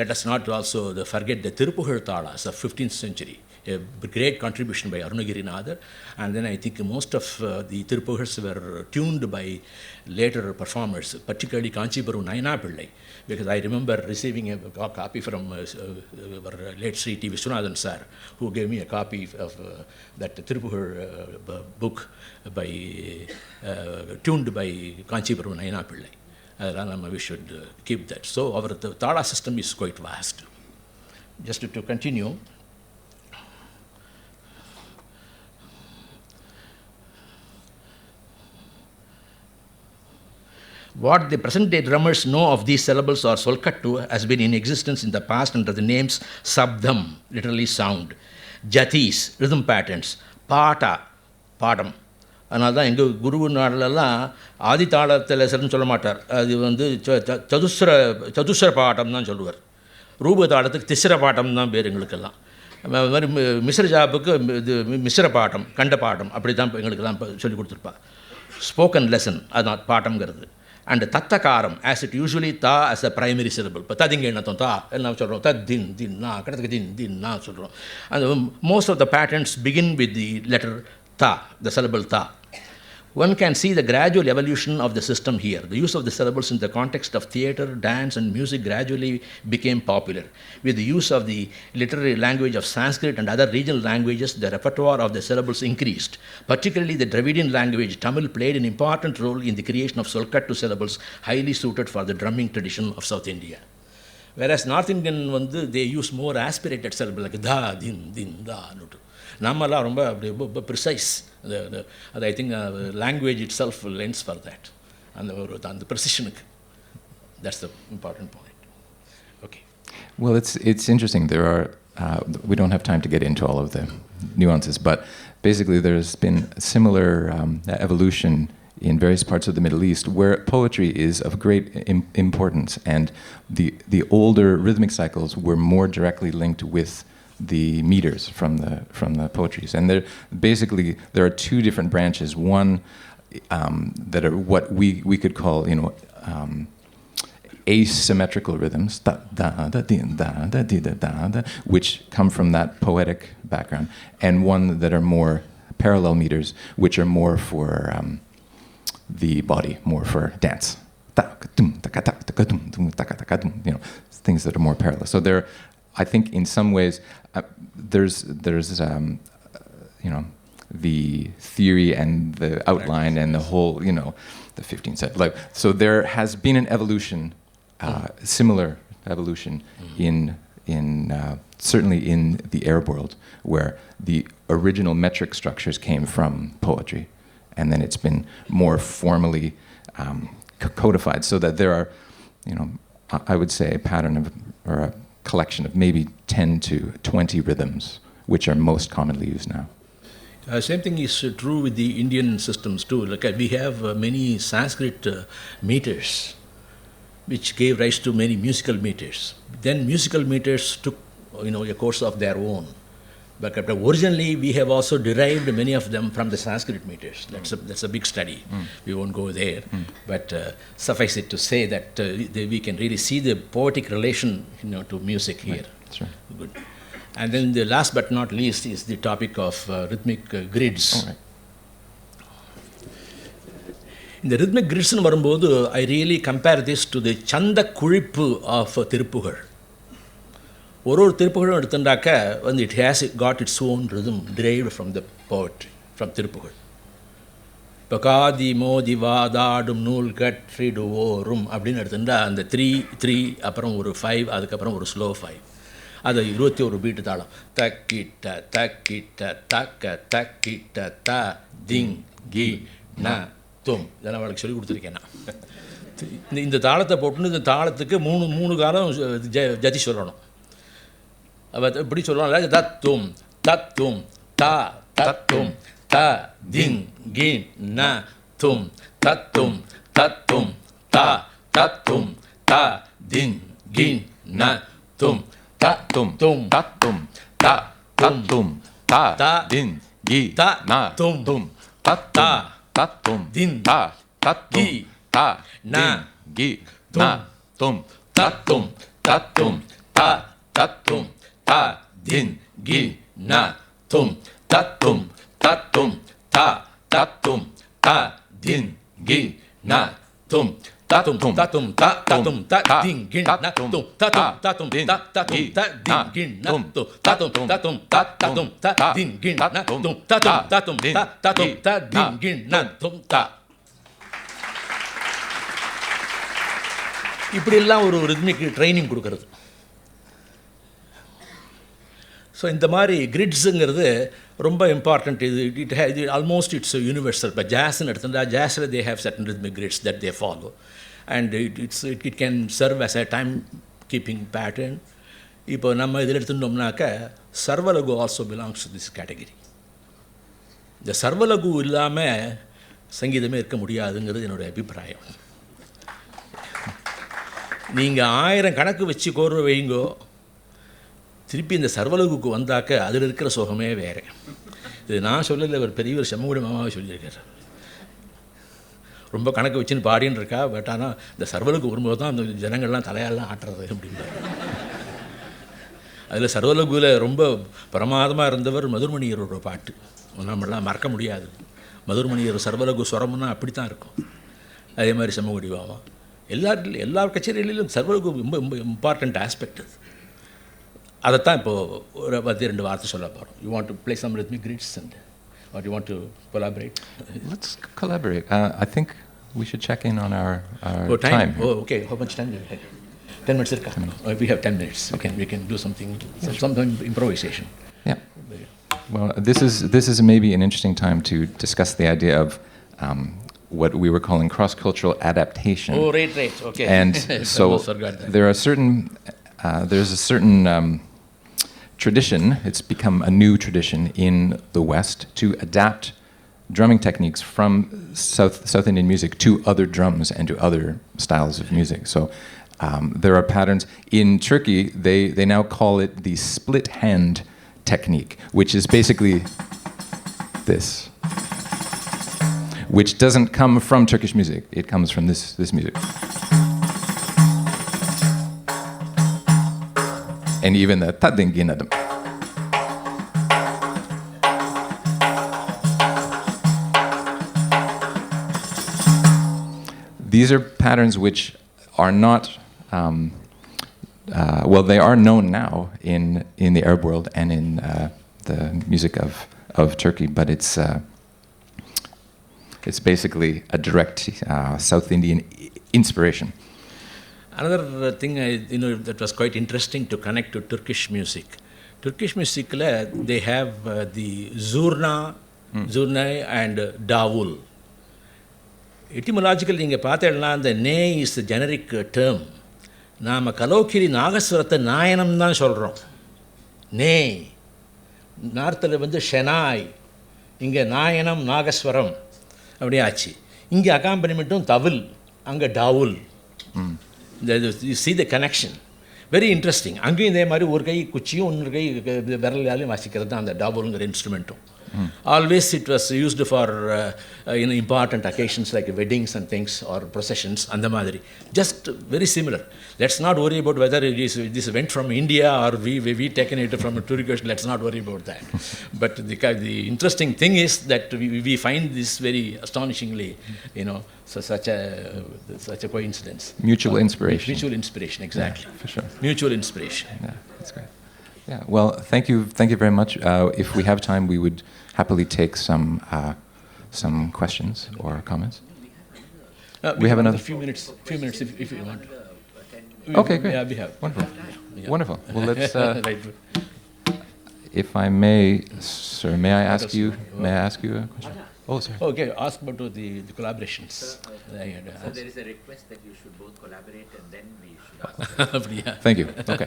let us not also forget the Tirupuzhar talas of 15th century, a great contribution by Arunagirinathar. And then I think most of the Tirupuzhars were tuned by later performers, particularly Kanchipuram Naina Pillai, because I remember receiving a copy from our late Sri T. Vishwanathan sir, who gave me a copy of that Tirupuzhar book by tuned by Kanchipuram Naina Pillai. We should keep that. So our Tala system is quite vast. Just to continue, what the present-day drummers know of these syllables or Solkattu has been in existence in the past under the names Sabdam, literally sound, Jatis, rhythm patterns, Pata, Padam, அதனால தான் எங்கள் குரு நாடலெல்லாம் ஆதி தாளத்தில் சரின்னு சொல்ல மாட்டார். அது வந்து சதுஸ்ர bottom தான் சொல்லுவார். ரூப தாளத்துக்கு திஸ்ர பாட்டம் தான் பேர் எங்களுக்கெல்லாம். அது மாதிரி மிஸ்ர ஜாப்புக்கு இது மிஸ்ர பாட்டம், கண்ட பாட்டம் அப்படி தான் எங்களுக்கெல்லாம் சொல்லி கொடுத்துருப்பா. ஸ்போக்கன் லெசன் அதுதான் பாட்டம்ங்கிறது. அண்ட் தத்தகாரம் ஆஸ் இட் யூஸ்வலி தா ஆஸ் அ பிரைமரி சிலபிள். இப்போ ததிங்க என்னத்தோம் தா என்ன சொல்கிறோம், தத் தின் தின்னா கிடத்துக்கு தின்னா சொல்கிறோம். அந்த most of the patterns begin with the letter தா, த syllable தா. One can see the gradual evolution of the system here. The use of the syllables in the context of theatre, dance and music gradually became popular. With the use of the literary language of Sanskrit and other regional languages, the repertoire of the syllables increased. Particularly the Dravidian language, Tamil, played an important role in the creation of solkattu syllables, highly suited for the drumming tradition of South India. Whereas North Indian, they use more aspirated syllables like da, din, din, da. நம்மெல்லாம் ரொம்ப அப்படி ரொம்ப precise. அது I think language itself lends for that, அந்த ப்ரிசிஷனுக்கு. That's the important point. Okay. Well, it's interesting. There are we don't have time to get into all of the nuances, but basically there's been similar evolution in various parts of the Middle East where poetry is of great importance, and the older rhythmic cycles were more directly linked with the meters from the poetries. And there are two different branches. One that are what we could call, asymmetrical rhythms, da da da din da da di da da da, which come from that poetic background, and one that are more parallel meters, which are more for the body, more for dance. Things that are more parallel. So I think in some ways there's the theory and the outline and the whole, the 15th set. So there has been an evolution, similar evolution in certainly in the Arab world, where the original metric structures came from poetry, and then it's been more formally codified, so that there are, I would say, a pattern of, or a collection of maybe 10 to 20 rhythms, which are most commonly used now. Same thing is true with the Indian systems too. Like we have many Sanskrit meters, which gave rise to many musical meters. Then musical meters took, a course of their own. But originally we have also derived many of them from the Sanskrit meters. That's a big study. We won't go there. But suffice it to say that we can really see the poetic relation, to music here. Right. Sure. Good. And then the last but not least is the topic of rhythmic grids. All right. In the rhythmic grids varumbodhu, I really compare this to the Chanda Kulippu of Tiruppugal. ஒரு திருப்புகழும் எடுத்துட்டாக்க it has got its own rhythm derived from the poetry, from Thiruppugazh. இப்போ காதி மோதி வாதாடும் நூல் கற்றிடுவோரும் அப்படின்னு எடுத்துட்டா அந்த 3 அப்புறம் ஒரு 5, அதுக்கப்புறம் ஒரு ஸ்லோ 5, அது 21 பீட்டு தாளம். தக்கிட்ட தக்கிட்ட தக்க தக்கிட்ட த திங் கி ந தும், இதெல்லாம் அவளுக்கு சொல்லி கொடுத்துருக்கேன் நான். இந்த தாளத்தை போட்டுன்னு இந்த தாளத்துக்கு மூணு காலம் ஜதி சொல்லணும். இப்படி சொல்லுவாங்க, தத்தும் தத்தும் தா தத்தும் த திங் கின் ந தும் தத்தும் தத்தும் தா தத்தும் த திங் கின் ந தும் தத்தும் தும் தத்தும் த தத்தும் த தின் கி ந தும் தும் தத்த தத்தும் தின் த தத்தும் த ந கி ந தும் தத்தும் தத்தும் த தத்தும் ta din gi na tum tatum tatum ta tatum ta din gi na tum tatum tatum ta tatum ta din gi na tum tatum tatum ta tatum ta din gi na tum tatum tatum ta tatum ta din gi na tum tatum tatum ta tatum ta din gi na tum ta. இப்படி எல்லாம் ஒரு rhythmic training கொடுக்கறது. So இந்த மாதிரி கிரிட்ஸுங்கிறது ரொம்ப important. இது almost it's universal. இப்போ ஜாஸ்ன்னு எடுத்துட்டா ஜாஸில் they have certain rhythmic grids that they follow, and it can serve as a time keeping pattern. இப்போ நம்ம இதில் எடுத்துட்டோம்னாக்க sarvalaghu also belongs to this category. இந்த சர்வலகு இல்லாமல் சங்கீதமே இருக்க முடியாதுங்கிறது என்னுடைய அபிப்பிராயம். நீங்கள் 1000 கணக்கு வச்சு கோர்வை வைங்கோ, திருப்பி இந்த சர்வலகுக்கு வந்தாக்க அதில் இருக்கிற சுகமே வேறு. இது நான் சொல்லலை, ஒரு பெரியவர் செம்மங்குடி மாமாவை சொல்லியிருக்கார். ரொம்ப கணக்கு வச்சுன்னு பாடின்னு இருக்கா, பட் ஆனால் இந்த சர்வலகு வரும்போது தான் அந்த ஜனங்கள்லாம் தலையாலாம் ஆட்டுறது அப்படின்றார். அதில் சர்வலகுவில் ரொம்ப பிரமாதமாக இருந்தவர் மதுர்மணியரோட பாட்டு நம்மளாம் மறக்க முடியாது. மதுர்மணியர் சர்வலகு ஸ்வரம்னா அப்படி தான் இருக்கும். அதே மாதிரி செம்மங்குடி மாமா எல்லா கச்சேரிகளிலும் சர்வலகு ரொம்ப ரொம்ப இம்பார்ட்டண்ட் ஆஸ்பெக்ட் அது. அதைத்தான் இப்போது ஒரு 2 வார்த்தை சொல்ல போகிறோம். You want to play some rhythmic grids and or you want to collaborate? Let's collaborate. I think we should check in on our time. Oh, okay. How much time do we have? 10 minutes. We have 10 minutes. Okay, we can do something, some improvisation. Yeah. Well, this is maybe an interesting time to discuss the idea of what we were calling cross-cultural adaptation. Oh, right. Okay. And so there's a certain tradition. It's become a new tradition in the West to adapt drumming techniques from South Indian music to other drums and to other styles of music. So there are patterns. In Turkey, they now call it the split hand technique, which is basically this, which doesn't come from Turkish music. It comes from this music. And even the tadinginadam. These are patterns which are not, they are known now in the Arab world and in the music of Turkey, but it's basically a direct South Indian inspiration. Another thing that was quite interesting to connect to Turkish music. Turkish music, they have the zurnay and davul. Etymologically, நீங்கள் பார்த்தீங்கன்னா the nay is the generic term. நாம் கலோக்கிரி நாகஸ்வரத்தை நாயனம் தான் சொல்கிறோம். நே நார்த்தில் ஷெனாய், இங்கே நாயனம் நாகஸ்வரம் அப்படியே ஆச்சு. இங்கே அக்காம்பனிமெண்ட்டும் தவில், அங்கே டாவுல். You see the connection. Very interesting. அங்கேயும் இதே மாதிரி ஒரு கை குச்சியும் இன்னொரு கை விரலாலையும் வாசிக்கிறது தான் அந்த டாபுலுங்கிற இன்ஸ்ட்ருமெண்ட்டும். Always it was used for important occasions like weddings and things or processions and the madri. Just very similar. Let's not worry about whether this went from India or we taken it from Turkish. Let's not worry about that. But the interesting thing is that we find this very astonishingly, such a coincidence. Mutual inspiration. Mutual inspiration, exactly. Yeah, for sure. Mutual inspiration. Yeah, that's great. Yeah, well, thank you very much. If we have time, we would happily take some questions or comments. We have another few minutes if you want. Okay, great. Yeah, we have. Wonderful. Yeah. Wonderful. Well, let's. Right. If I may, sir, may I ask you a question? Oh, sorry. Okay, ask about the collaborations. So there is a request that you should both collaborate and then we should ask. Thank you. Okay.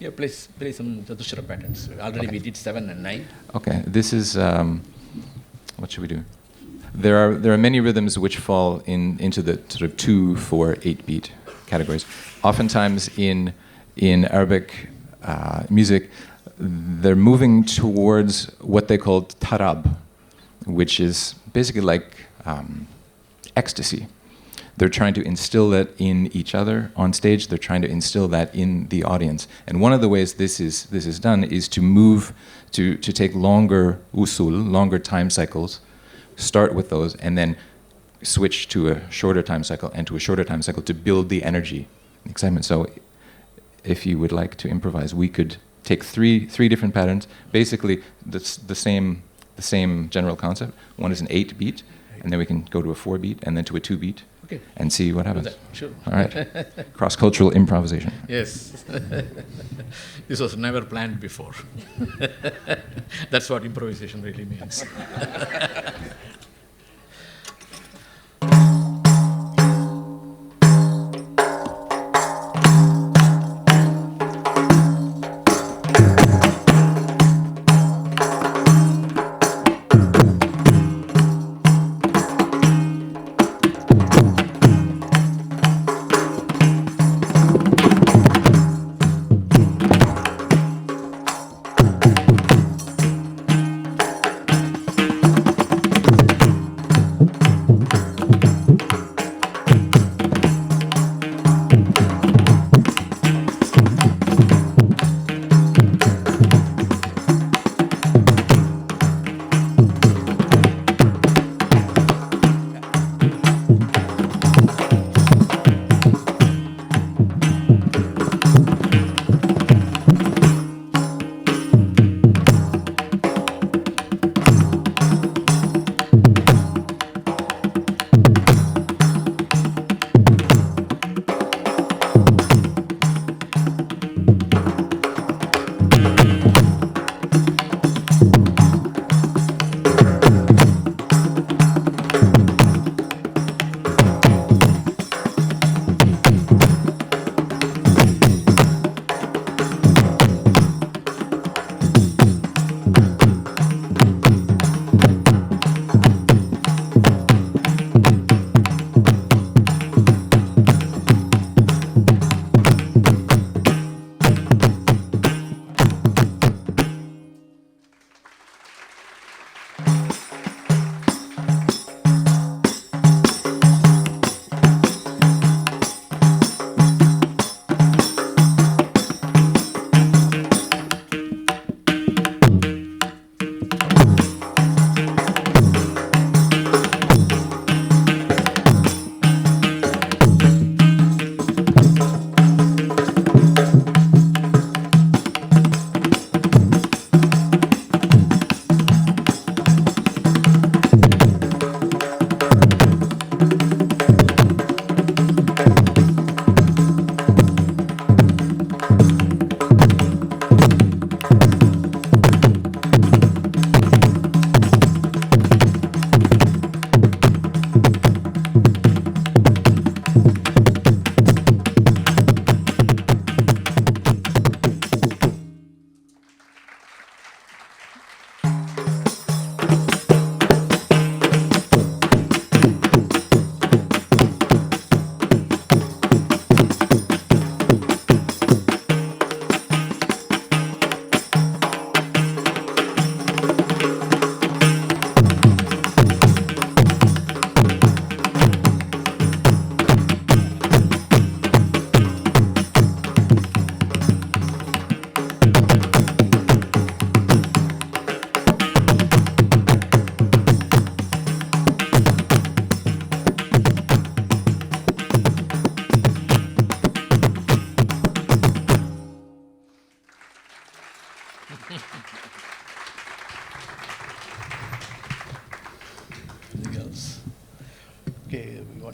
Yeah, play some Chatushra patterns. Already we did 7 and 9. Okay, this is, what should we do? There are many rhythms which fall into the sort of 2, 4, 8 beat categories. Oftentimes in Arabic music, they're moving towards what they call tarab, which is basically like ecstasy. They're trying to instill that in each other on stage. They're trying to instill that in the audience. And one of the ways this is done is to move to take longer usul, longer time cycles, start with those, and then switch to a shorter time cycle and to a shorter time cycle to build the energy, excitement. So if you would like to improvise, we could take three different patterns, basically the same general concept. One is an 8 beat, and then we can go to a 4 beat, and then to a 2 beat, okay, and see what happens. Sure. All right. Cross-cultural improvisation. Yes. This was never planned before. That's what improvisation really means.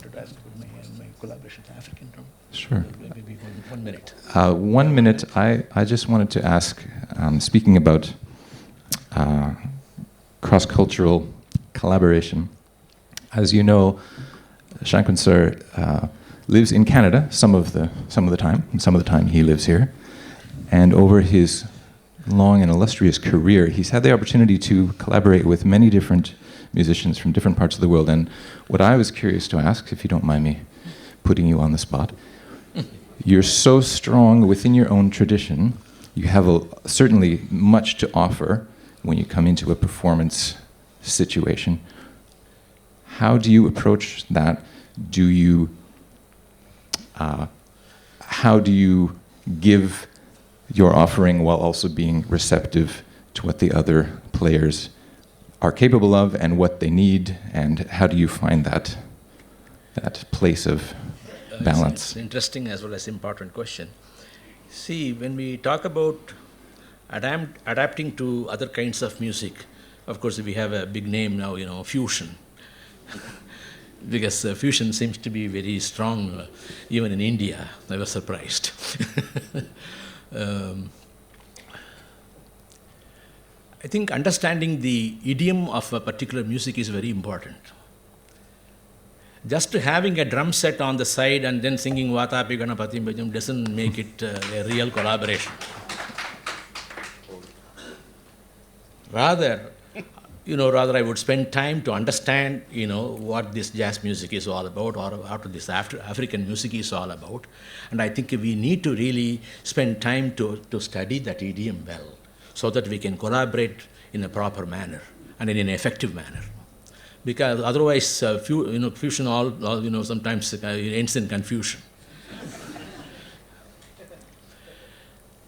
wanted to ask about my collaboration with African drum. Sure. Maybe 1 minute. 1 minute, I just wanted to ask, speaking about cross-cultural collaboration, as you know, Sankaran sir lives in Canada some of the time. Some of the time he lives here. And over his long and illustrious career, he's had the opportunity to collaborate with many different musicians from different parts of the world. And what I was curious to ask, if you don't mind me putting you on the spot, you're so strong within your own tradition. You have certainly much to offer when you come into a performance situation. How do you approach that? How do you give your offering while also being receptive to what the other players are capable of and what they need, and how do you find that place of balance? It's an interesting as well as important question. See, when we talk about adapting to other kinds of music, of course we have a big name now, fusion. Because fusion seems to be very strong, even in India. I was surprised. I think understanding the idiom of a particular music is very important. Just having a drum set on the side and then singing Vatapi Ganapati Bhajam doesn't make it a real collaboration. Rather I would spend time to understand, what this jazz music is all about, or what this African music is all about. And I think we need to really spend time to study that idiom well, so that we can collaborate in a proper manner and in an effective manner. Because otherwise, fusion sometimes ends in confusion.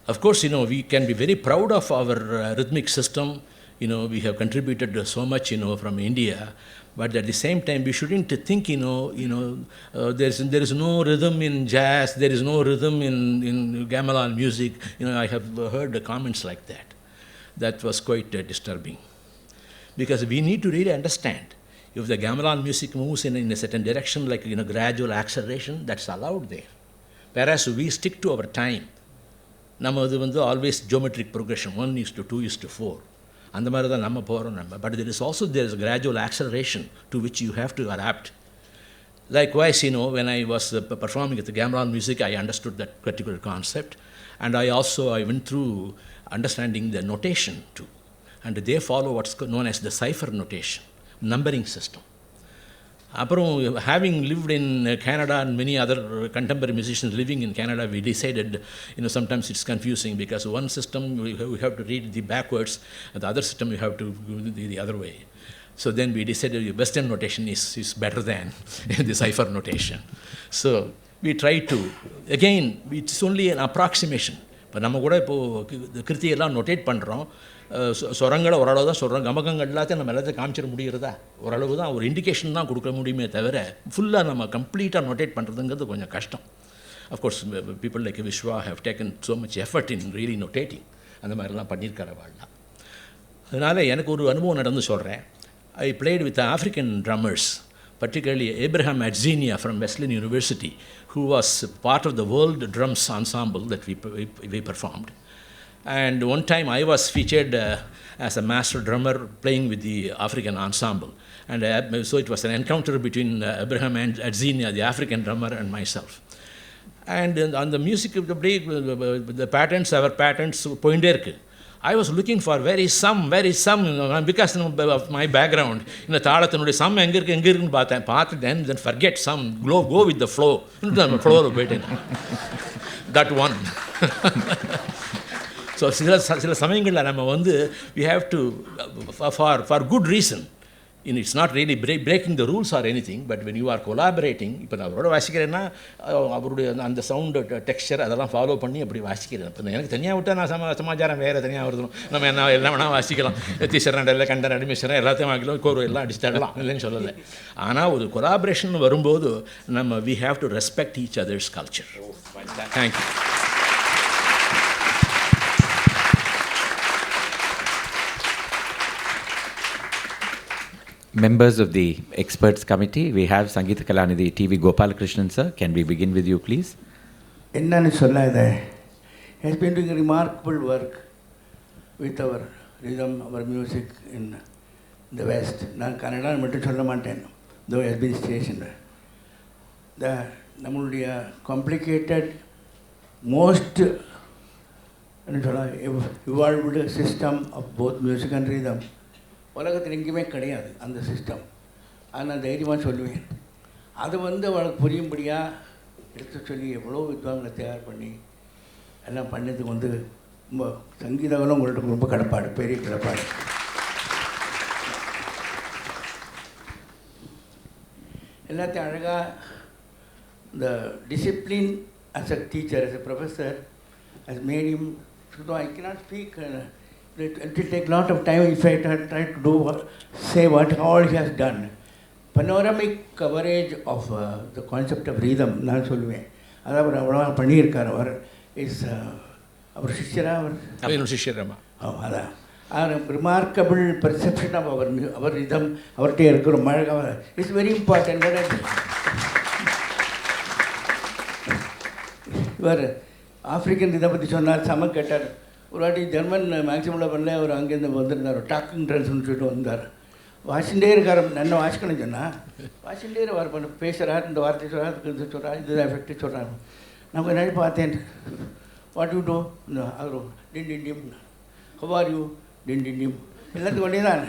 Of course, we can be very proud of our rhythmic system. We have contributed so much, from India, but at the same time, we shouldn't think, there is no rhythm in jazz, there is no rhythm in gamelan music. I have heard comments like that. That was quite disturbing, because we need to really understand if the gamelan music moves in a certain direction, like gradual acceleration, that's allowed there. Whereas we stick to our time. Always geometric progression, 1:2:4. But there is gradual acceleration to which you have to adapt. Likewise, when I was performing at the gamelan music, I understood that particular concept, and I went through understanding the notation too. And they follow what's known as the cipher notation, numbering system. Having lived in Canada and many other contemporary musicians living in Canada, we decided, sometimes it's confusing because one system we have to read the backwards, and the other system we have to go the other way. So then we decided Western notation is better than the cipher notation. So we try to, again, it's only an approximation. But நம்ம கூட இப்போது கிருத்தியெல்லாம் நோட்டேட் பண்ணுறோம், சொரங்களை ஓரளவு தான் சொல்கிறோம், கமகங்கள் எல்லாத்தையும் நம்ம எல்லாத்தையும் காமிச்சிட முடிகிறதா? ஓரளவு தான் ஒரு இண்டிகேஷன் தான் கொடுக்க முடியுமே தவிர ஃபுல்லாக நம்ம கம்ப்ளீட்டாக நோட்டேட் பண்ணுறதுங்கிறது கொஞ்சம் கஷ்டம். Of course people like Viswa have taken so much effort in really notating. அந்த மாதிரிலாம் பண்ணியிருக்காரு வாழ்லாம். அதனால் எனக்கு ஒரு அனுபவம் நடந்து சொல்கிறேன். I played with African drummers, particularly Abraham Adzenia from Wesleyan University, who was part of the world drums ensemble that we performed. And one time I was featured as a master drummer playing with the African ensemble. And so it was an encounter between Abraham and Adzenia, the African drummer, and myself. And on the music of the break, the patterns, our patterns, pointerku. I was looking for very some, because of my background, in the தாளத்தினுடைய some எங்கே இருக்குன்னு பார்த்தேன், then forget some, go with the flow. Flow that one. So சில சமயங்களில் நம்ம we have to, for good reason, it's not really breaking the rules or anything, but when you are collaborating, இப்போ நான் அவரோட வாசிக்கிறேன்னா அவருடைய அந்த சவுண்டு டெக்ஸ்சர் அதெல்லாம் follow பண்ணி அப்படி வாசிக்கிறேன். இப்போ எனக்கு தனியாக விட்டால் நான் சமாச்சாரம் வேறு தனியாக வருது, நம்ம எல்லாம் வேணால் வாசிக்கலாம், தீசரண்டெல்லாம் கண்டன் அடிமிஷன் எல்லாத்தையும் வாங்கிக்கலாம், கோரு எல்லாம் அடிச்சுடலாம், இல்லைன்னு சொல்லலை. ஆனால் ஒரு கொலாபரேஷன் வரும்போது நம்ம we have to respect each other's culture. Thank you. Members of the experts committee, we have Sangita Kalanidhi TV Gopalakrishnan sir. Can we begin with you, please? என்னன்னு சொல்லாத has been doing remarkable work with our rhythm, our music in the West. நான் கன்னடா மட்டும் சொல்ல மாட்டேன், though has been stationed. நம்மளுடைய complicated, most evolved system of both music and rhythm உலகத்தில் எங்கேயுமே கிடையாது அந்த சிஸ்டம். அதை நான் தைரியமாக சொல்லுவேன். அது அவளுக்கு புரியும்படியாக எடுத்து சொல்லி எவ்வளோ வித்வாங்களை தயார் பண்ணி எல்லாம் பண்ணதுக்கு ரொம்ப சங்கீதங்களும் உங்கள்கிட்ட ரொம்ப கடப்பாடு, பெரிய கடப்பாடு. எல்லாத்தையும் அழகாக இந்த discipline as a teacher, as a professor, has made him, so I cannot speak, it will take a lot of time if I try to say what all he has done. Panoramic coverage of the concept of rhythm, நான் சொல்லுவேன். அதாவது அவர் அவ்வளோ பண்ணியிருக்கார். அவர் is அவர் சிஷ்யரா, அவர் சிஷ்யரமா, அதான் அவர் remarkable perception of our rhythm அவர்கிட்ட இருக்கிற அழகாக இட்ஸ் வெரி இம்பார்ட்டன்ட். இவர் ஆஃப்ரிக்கன் இதை பற்றி சொன்னார், செம கேட்டார். ஒரு வாட்டி ஜெர்மன் மேக்சிமில் பண்ணல, அவர் அங்கேருந்து வந்திருந்தார், டாக்கிங் ட்ரென்ஸ்னு சொல்லிட்டு வந்தார். வாசிண்டே இருக்கார், என்ன வாசிக்கணும் சொன்னால் வாசிண்டே வர பண்ண பேசுகிறார், இந்த வார்த்தை சொல்கிறார், இது சொல்கிறார், இதுதான் எஃபெக்ட்டு சொல்கிறாங்க. நான் கொஞ்ச நாள் பார்த்தேன். வாட் யூ டூ அவர் டின் டின் டிம், ஹவ் ஆர் யூ டின் டின் டிம், எல்லாத்துக்கும் ஒன்றே தான்.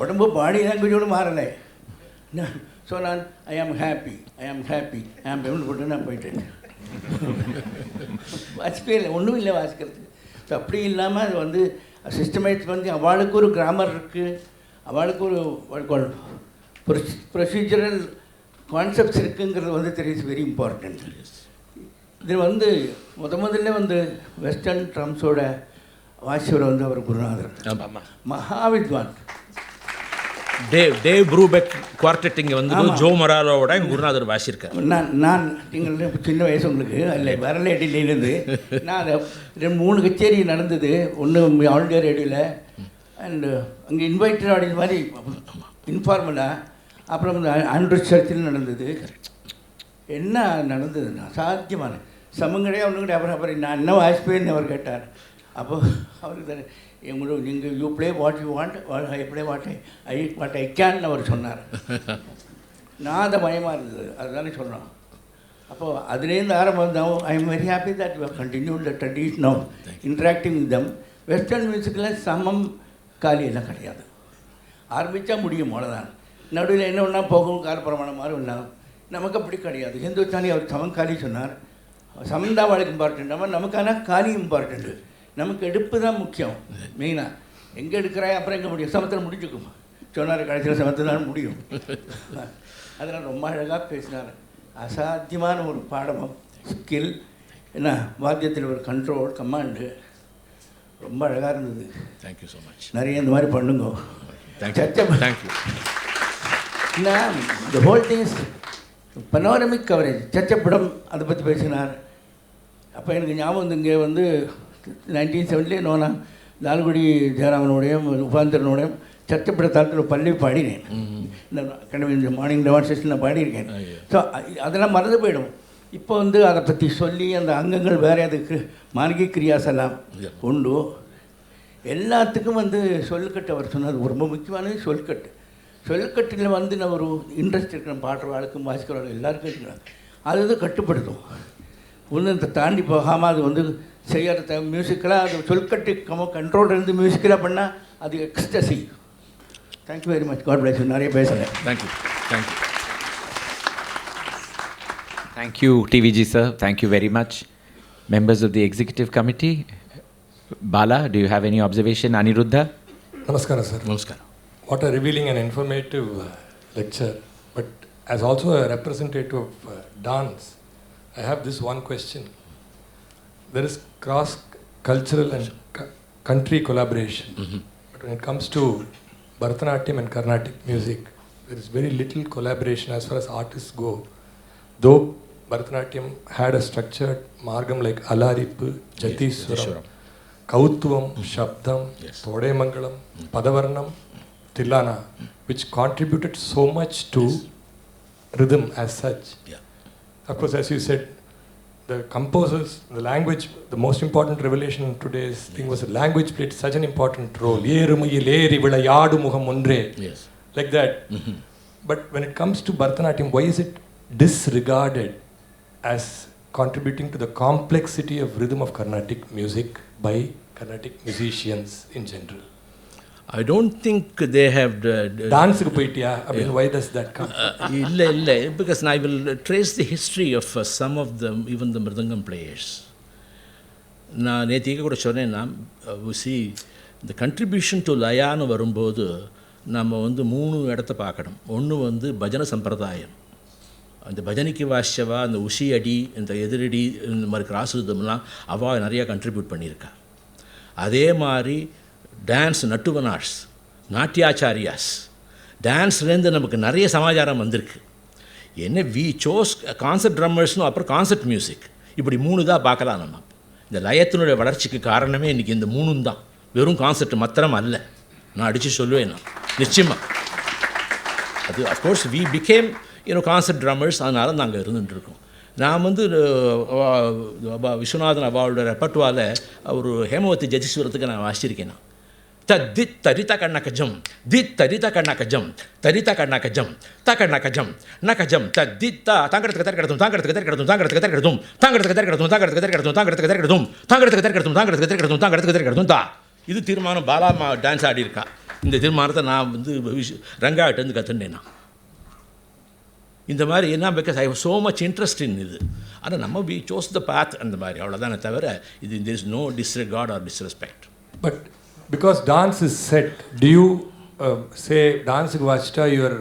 உடம்பு பாடி லாங்குவேஜோடு மாறலை. ஸோ நான் ஐ am happy, I am happy, ஐ ஆம் ஹெவன் போட்டு நான் போயிட்டேன். வாசிப்பே இல்லை, ஒன்றும் இல்லை வாசிக்கிறது. ஸோ அப்படி இல்லாமல் அது சிஸ்டமேட்டிக் அவளுக்கு ஒரு கிராமர் இருக்குது, அவளுக்கு ஒரு ப்ரொசீஜரல் கான்செப்ட்ஸ் இருக்குங்கிறது தெரியுது, வெரி இம்பார்ட்டன்ட். இது முதல்ல வெஸ்டர்ன் ட்ரம்ஸோட வாசிவர் அவர் குருநாதர், மகாவித்வான் டேவ் ப்ரூபெக் குவார்டெட். இங்கே ஜோ மொராலோட எங்கள் குருநாதர் வாசியிருக்கார். நான் நீங்கள் சின்ன வயசு உங்களுக்கு இல்லை வரல இடையிலேருந்து நான் அதை 3 கச்சேரி நடந்தது. ஒன்று ஆல் இண்டியா ரேடியோவில், அண்டு அங்கே இன்வைட்டட் ஆடியன்ஸ் மாதிரி இன்ஃபார்மலாக. அப்புறம் ஆண்ட்ரூ சர்ச்சில் நடந்தது. என்ன நடந்ததுன்னா சாத்தியமான சமங்கடையாக ஒன்று கிடையாது. அப்புறம் நான் என்ன வாசிப்பேன்னு அவர் கேட்டார். அப்போது அவருக்கு நீங்கள் you play what you want, I play what I can அவர் சொன்னார். நான் அதை பயமாக இருந்தது, அதுதானே சொன்னோம். அப்போது அதுலேருந்து ஆரம்பம் I am very happy that you continued the tradition of interacting with them. Western மியூசிக்கில் சமம் காலியெல்லாம் கிடையாது, ஆரம்பித்தா முடியும், அவ்வளோதான். நடுவில் என்ன ஒன்றா போகும், காலப்பிரமாணம் மாதிரி ஒன்றா. நமக்கு அப்படி கிடையாது. ஹிந்துஸ்தானி அவர் சமம் காலி சொன்னார். சமந்தான் வாழ்க்கை இம்பார்ட்டன்ட், நமக்கான காலி இம்பார்ட்டண்ட்டு. நமக்கு எடுப்பு தான் முக்கியம் மெயினாக. எங்கே எடுக்கிறாய் அப்புறம் எங்கே முடியும், சமத்தில் முடிஞ்சுக்கும் சொன்னார். கடைசியில் சமத்தில் தான் முடியும். அதனால் ரொம்ப அழகாக பேசினார். அசாத்தியமான ஒரு பாடமும் ஸ்கில், என்ன வாத்தியத்தில் ஒரு கண்ட்ரோல் கமாண்டு ரொம்ப அழகாக இருந்தது. Thank you so much. நிறைய இந்த மாதிரி பண்ணுங்க. தேங்க்யூ. என்ன இந்த ஹோல் திங்ஸ் பனோரமிக் கவரேஜ், சச்சப்படம் அதை பற்றி பேசினார். அப்போ எனக்கு ஞாபகம் இங்கே 1970 நான் லால்குடி ஜெயராமனோடையும் உபாந்தரனோடையும் சட்டப்பட தாளத்தில் பள்ளி பாடினேன். இந்த மார்னிங் டெமான்ஸ்ட்ரேஷன் நான் பாடியிருக்கேன். ஸோ அதெல்லாம் மறந்து போயிடும். இப்போ அதை பற்றி சொல்லி அந்த அங்கங்கள் வேறு அதுக்கு மார்கி கிரியாஸ் எல்லாம் உண்டு. எல்லாத்துக்கும் சொல்கட்டு அவர் சொன்னது ரொம்ப முக்கியமானது. சொல்கட்டில் நான் ஒரு இன்ட்ரெஸ்ட் இருக்கிறேன், பாடுறவாளுக்கும் வாசிக்கிறவாளுக்கும் எல்லாருக்கும் இருக்கிறேன். அது கட்டுப்படுத்தும். ஒன்று தாண்டி போகாமல் அது செய்யறது மியூசிக்கலாக அது சொல்கட்டு கண்ட்ரோல் இருந்து மியூசிக்கலாக பண்ணால் அது ecstasy. Thank you very much. God bless you. நிறைய பேசுகிறேன். Thank you. Thank you, TVG sir. Thank you very much. Members of the executive committee, Bala, do you have any observation? Aniruddha? Namaskara sir. Namaskara. What a revealing and informative lecture. But as also a representative of dance, I have this one question. There is cross-cultural and country collaboration. Mm-hmm. But when it comes to Bharatanatyam and Carnatic music, there is very little collaboration as far as artists go. Though Bharatanatyam had a structured margam like Alaripu, Jatiswaram, Kauttuvam, Shabdam, Thodemangalam, Padavarnam, Tilana, which contributed so much to rhythm as such. Yeah. Of course, as you said, the composers, the language, the most important revelation in today's thing was the language played such an important role. Yes. Like that. But when it comes to Bharatanatyam, why is it disregarded as contributing to the complexity of rhythm of Carnatic music by Carnatic musicians in general? I don't think they have... Dance I mean, why does that come? Because I will trace the history of some of them, even the Mridangam players. We see the contribution to Layana Varumbodu, நம்ம வந்து 3 இடத்தை பார்க்கணும். ஒன்று வந்து பஜனை சம்பிரதாயம், அந்த பஜனைக்கு வாசிச்சவா, அந்த உஷி அடி, இந்த எதிரடி, இந்த மாதிரி கிராஸ் ரிதம்லாம் அவள் நிறையா கண்ட்ரிபியூட் பண்ணியிருக்கா. அதே மாதிரி டான்ஸ் நட்டுவனார்ஸ், நாட்டியாச்சாரியாஸ், டான்ஸ்லேருந்து நமக்கு நிறைய சமாச்சாரம் வந்திருக்கு. என்ன வி சோஸ் கான்செப்ட் ட்ரம்மர்ஸ்னு அப்புறம் கான்செப்ட் மியூசிக், இப்படி 3 தான் பார்க்கலாம். நம்ம இந்த லயத்தினுடைய வளர்ச்சிக்கு காரணமே இன்றைக்கி இந்த 3 தான், வெறும் கான்செப்ட் மாத்திரம் அல்ல. நான் அடித்து சொல்லுவேன், நான் நிச்சயமாக அது of course we became concept drummers, அதனால நாங்கள் இருந்துகிட்ருக்கோம். நான் வந்து விஸ்வநாதன் அவாவோட ரெப்பர்ட்டுவால் ஒரு ஹேமவதி ஜதிஸ்வரத்துக்கு நான் வாசிச்சிருக்கேன். நான் தித் தரித கண்ணக்கஜம், தித் தரித கண்ணக்கஜம், தரித கண்ணக்கஜம், தக்கண்ணக்கஜம், நக்கஜம், தித்தா தாங்கிறதுக்கு தரக்கிடத்தும், தாங்கிறதுக்கு தரக்கிடத்தும், தாங்கிறதுக்கு தரக்கிடத்தும், தாங்கிறதுக்கு தரக்கிடத்தும், தாங்கிறதுக்கு தரக்கிடத்தும், தாங்கிறதுக்கு தரக்கிடத்தும், தாங்கிறதுக்கு தரக்கிடத்தும், தாங்கிறதுக்கு தரக்கிடத்தும், தாங்கிறதுக்கு தரக்கிடத்தும் தா. இது தீர்மானம் பாலாமா டான்ஸ் ஆடி இருக்கா. இந்த தீர்மானத்தை நான் வந்து ரங்காட்டேருந்து கற்றுனேன். நான் இந்த மாதிரி என்ன, because I have so much interest in இது. ஆனால் நம்ம வி சோஸ் த பாத் அந்த மாதிரி, அவ்வளோதானே தவிர இது there is no disregard or disrespect. But because dance is set, do you say டான்ஸுக்கு வாசிட்டா your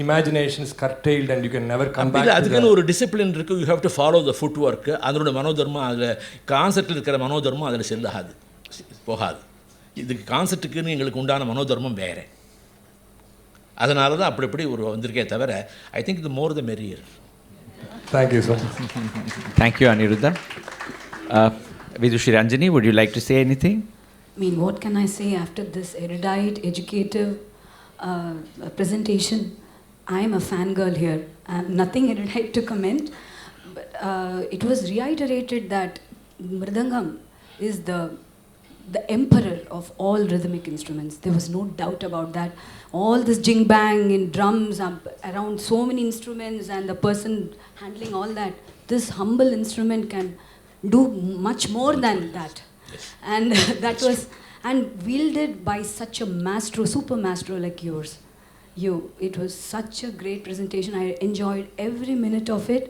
imagination is curtailed and you can never come back? அதுக்குன்னு ஒரு டிசிப்ளின் இருக்குது. You have to follow the footwork. அதனோட மனோதர்மம், அதில் கான்செப்டில் இருக்கிற மனோதர்மம் அதில் செல்லாது, போகாது. இதுக்கு கான்செப்ட்டுக்குன்னு எங்களுக்கு உண்டான மனோதர்மம் வேறு. அதனால தான் அப்படி ஒரு வந்திருக்கே தவிர, I think the more the மெரியர். Thank you sir. Thank you Aniruddha. Vidushi Ranjani, would you like to say anything? I mean, what can I say after this erudite, educative presentation? I am a fangirl here. I have nothing erudite to comment. But it was reiterated that Mridangam is the emperor of all rhythmic instruments. There was no doubt about that. All this jing bang in drums, around so many instruments, and the person handling all that, this humble instrument can do much more than that. Yes. And that was, and wielded by such a maestro, super maestro like yours. It was such a great presentation. I enjoyed every minute of it.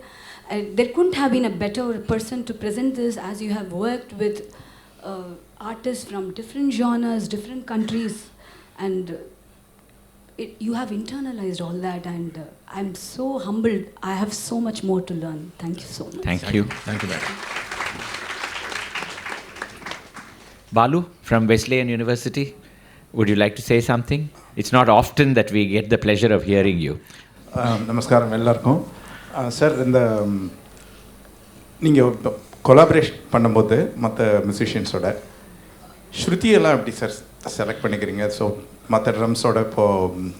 There couldn't have been a better person to present this, as you have worked with artists from different genres, different countries, and you have internalized all that, and I'm so humbled. I have so much more to learn. Thank you so much. Thank you. Thank you, madam. Balu from Wesleyan University, would you like to say something? It's not often that we get the pleasure of hearing you. நமஸ்காரம் எல்லாருக்கும். Sir, இந்த நீங்கள் collaboration பண்ணும்போது மற்ற மியூசிஷியன்ஸோட ஸ்ருதியெல்லாம் எப்படி sir select பண்ணிக்கிறீங்க? So மற்ற ட்ரம்ஸோட இப்போது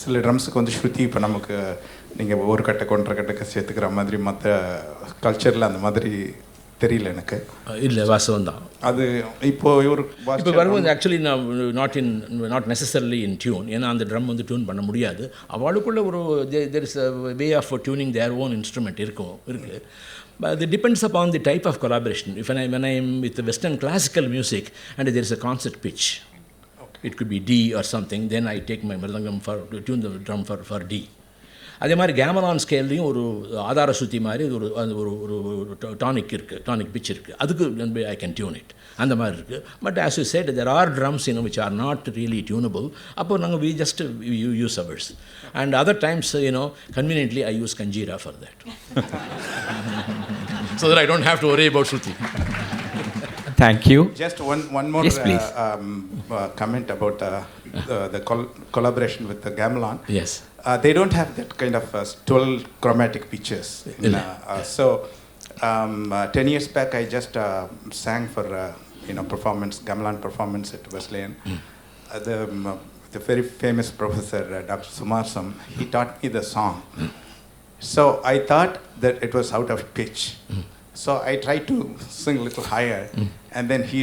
சில ட்ரம்ஸுக்கு வந்து ஸ்ருதி இப்போ நமக்கு நீங்கள் ஒரு கட்டை ஒன்றரை கட்டை சேர்த்துக்கிற மாதிரி மற்ற கல்ச்சரில் அந்த மாதிரி தெரியல எனக்கு. இல்லை, வாசவம் தான் அது. இப்போது ஒரு இப்போ வரும்போது ஆக்சுவலி நான் நாட் நெசசரிலி இன் டியூன், ஏன்னா அந்த ட்ரம் வந்து டியூன் பண்ண முடியாது. அவளுக்குள்ள ஒரு there is a way of tuning their own instrument இருக்குது. But it depends upon the type of collaboration. When I am with the Western classical music and there is a concert pitch, it could be D or something, then I take my mridangam to tune the drum for D. அதே மாதிரி கேமரான் ஸ்கேல்லையும் ஒரு ஆதார சுத்தி மாதிரி ஒரு tonic இருக்குது, tonic pitch இருக்குது. அதுக்கு ஐ கேன் டியூன் இட், அந்த மாதிரி இருக்குது. But as you said, there are drums which are not really tunable. அப்போ நாங்கள் we just use ours. And other times, conveniently I use Kanjira for that. So that I don't have to worry about Shruti. Thank you. Just one more yes, please. Comment about the collaboration with the gamelan. Yes. They don't have that kind of 12 chromatic pitches. So 10 years back, I just sang for performance, gamelan performance at Wesleyan. the very famous professor, Dr. Sumarsam, he taught me the song. So I thought that it was out of pitch. So I tried to sing a little higher, and then he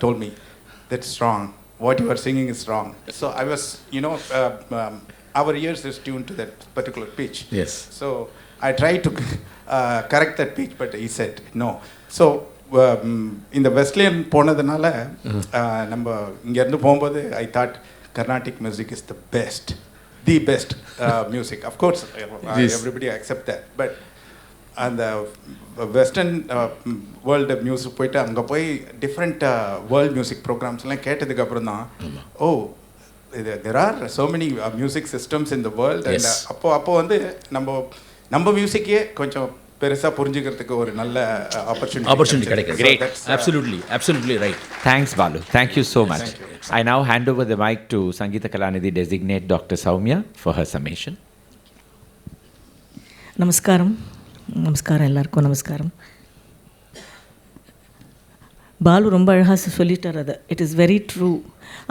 told me, that's wrong. What you are singing is wrong. So I was, our ears is tuned to that particular pitch. Yes. So I tried to correct that pitch, but he said no. So in the Wesleyan போனதுனால நம்ம இங்க இருந்து போகும்போது I thought Carnatic music is the best music. Of course, everybody accept that. But அந்த western world music போயிட்டு அங்கே போய் different world music ப்ரோக்ராம்ஸ்லாம் கேட்டதுக்கு அப்புறம் தான் there are so many music systems in the world. And அப்போ வந்து நம்ம மியூசிக்கே கொஞ்சம் பெருசாக புரிஞ்சுக்கிறதுக்கு ஒரு நல்ல opportunity கிடைக்கும். Great. Absolutely right. Thanks, Balu. Thank you so much. I now hand over the mic to Sangita Kalanidhi designate Dr. Soumya for her summation. நமஸ்காரம் எல்லாருக்கும் நமஸ்காரம். பாலு ரொம்ப அழகாக சொல்லிட்டார் அதை. It is very true.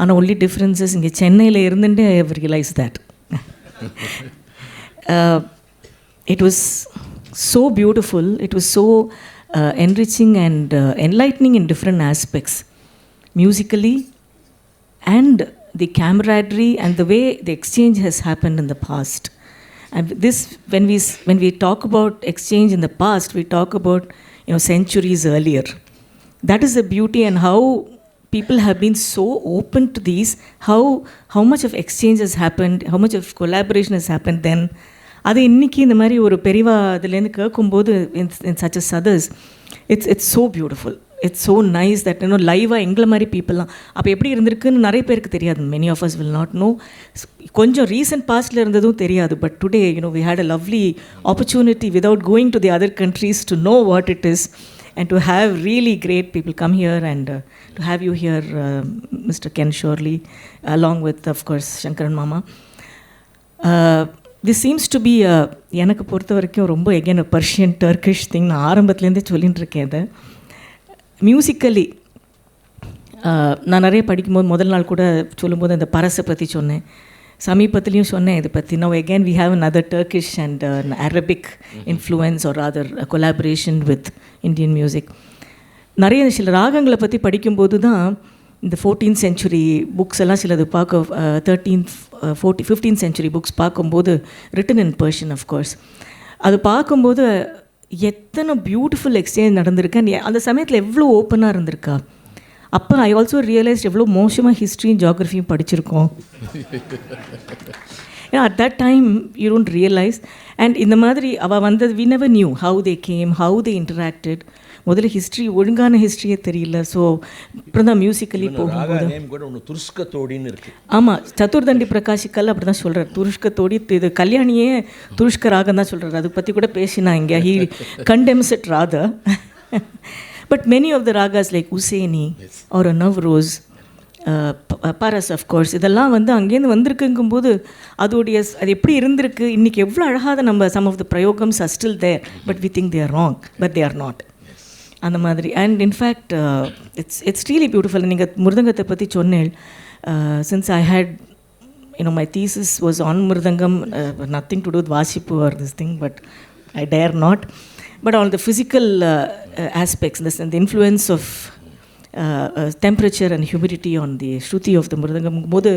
ஆனால் ஒன்லி டிஃப்ரென்சஸ் இங்கே சென்னையில் இருந்துட்டு I have realise that. It was so beautiful, it was so enriching and enlightening in different aspects, musically and the camaraderie and the way the exchange has happened in the past. And this, when we talk about exchange in the past, we talk about centuries earlier. That is the beauty, and how people have been so open to these, how much of exchange has happened, how much of collaboration has happened then. அது இன்றைக்கி இந்த மாதிரி ஒரு பெரிவா அதுலேருந்து கேட்கும்போது in such a others, it's so beautiful, it's so nice that லைவாக எங்களை மாதிரி பீப்புளெலாம் அப்போ எப்படி இருந்திருக்குன்னு நிறைய பேருக்கு தெரியாது. many of us will not know. கொஞ்சம் ரீசன்ட் பாஸ்டில் இருந்ததும் தெரியாது. But today we had a lovely opportunity without going to the other countries to know what it is, and to have really great people come here, and to have you here, Mr. Ken Shorley, along with of course Sankaran Mama. This seems to be எனக்கு பொறுத்த வரைக்கும் ரொம்ப again a Persian Turkish thing. நான் ஆரம்பத்துலேருந்தே சொல்லிட்டு இருக்கேன் அதை. Musically நான் நிறைய படிக்கும்போது முதல் நாள் கூட சொல்லும்போது அந்த பரஸை பற்றி சொன்னேன், சமீபத்துலேயும் சொன்னேன் இதை பற்றி. Now again we have another Turkish and an Arabic influence, or rather a collaboration with Indian music. நிறைய சில ராகங்களை பற்றி படிக்கும்போது தான் இந்த 14th century புக்ஸ் எல்லாம் சிலது பார்க்க 15th century புக்ஸ் பார்க்கும்போது written in Persian of course, அது பார்க்கும்போது எத்தனை பியூட்டிஃபுல் எக்ஸ்சேஞ்ச் நடந்திருக்கு. அந்த சமயத்தில் எவ்வளோ ஓப்பனாக இருந்திருக்கா. அப்போ ஐ ஆல்சோ ரியலைஸ்ட் எவ்வளோ மோசமாக ஹிஸ்ட்ரியும் ஜியாகிரஃபியும் படிச்சிருக்கோம். at that time you don't realize. And இந்த மாதிரி அவள் வந்தது we never knew how they came, how they interacted. முதல்ல ஹிஸ்ட்ரி ஒழுங்கான ஹிஸ்ட்ரியே தெரியல. ஸோ அப்புறம் தான் மியூசிக்கலி போகும்போது ஆமாம், சதுர்தண்டி பிரகாஷிக்கல் அப்படி தான் சொல்கிறார். துருஷ்க தோடி இது கல்யாணியே துருஷ்க ராகம் தான் சொல்கிறார். அதை பற்றி கூட பேசினா இங்கே he condemns it rather. But many of the ragas like Huseni or Navroz, Paras of course, இதெல்லாம் அங்கேருந்து வந்திருக்குங்கும்போது அது எப்படி இருந்திருக்கு, இன்றைக்கி எவ்வளோ அழகாக நம்ம சம் ஆஃப் த பிரயோகம்ஸ் are still there, but we think they are wrong, but they are not. அந்த மாதிரி. And in fact it's really beautiful. நீங்கள் மிருதங்கத்தை பற்றி சொன்னேன். Since I had my thesis was on mridangam, nothing to do with வாசிப்பு or this thing, but I dare not. But all the physical aspects, the influence of temperature and humidity on the shruti of the மிருதங்கம் போது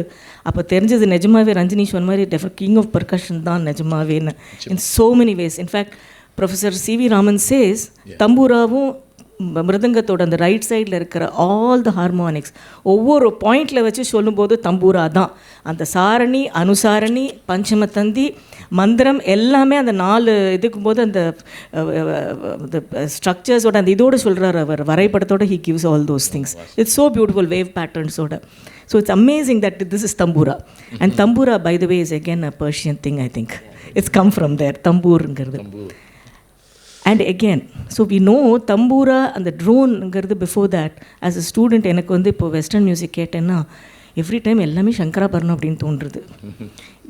அப்போ தெரிஞ்சது நிஜமாவே ரஞ்சினி சொன்ன மாதிரி king of percussion தான் நிஜமாவேன்னு in so many ways. In fact, Professor C.V. Raman says தம்பூராவும் மிருதங்கத்தோட அந்த right சைடில் இருக்கிற ஆல் த ஹார்மோனிக்ஸ் ஒவ்வொரு பாயிண்டில் வச்சு சொல்லும்போது தம்பூரா தான். அந்த சாரணி, அனுசாரணி, பஞ்சமத்தந்தி, மந்திரம் எல்லாமே அந்த 4 இதுக்கும் போது அந்த ஸ்ட்ரக்சர்ஸோட அந்த இதோடு சொல்கிறார் அவர், வரைபடத்தோட he gives all those things. It's so beautiful, wave பேட்டர்ன்ஸோட. So it's amazing that this is tambura. And tambura by the way is again a Persian thing. I think it's come from there, தம்பூருங்கிறது. And again, so we know tambura அந்த ட்ரோன்ங்கிறது before that as a student எனக்கு இப்போ western music கேட்டேன்னா every time எல்லாமே சங்கராபரணம் அப்படின்னு தோன்றுறது.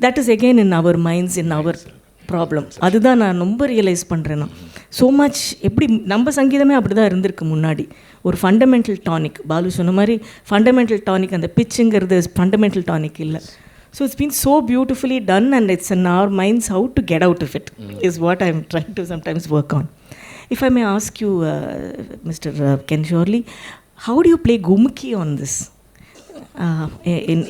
That is again in our minds, in our problem. அதுதான் நான் ரொம்ப ரியலைஸ் பண்ணுறேன். நான் ஸோ மச் எப்படி நம்ம சங்கீதமே அப்படி தான் இருந்திருக்கு முன்னாடி. ஒரு ஃபண்டமெண்டல் டானிக், பாலு சொன்ன மாதிரி ஃபண்டமெண்டல் டானிக், அந்த பிச்சுங்கிறது ஃபண்டமெண்டல் டானிக் இல்லை. So it's been so beautifully done, and it's in our minds how to get out of it is what I'm trying to sometimes work on. If I may ask you, Mr. Ken Shorley, how do you play gumki on this?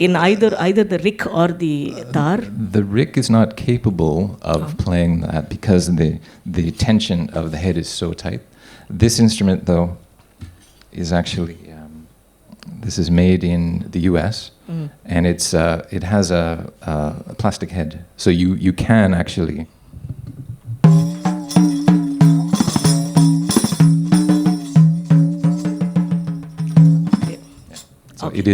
In either the rick or the tar? The rick is not capable of playing that because the tension of the head is so tight. This instrument, though, is actually this is made in the U.S. And it has a plastic head, so you can actually. So it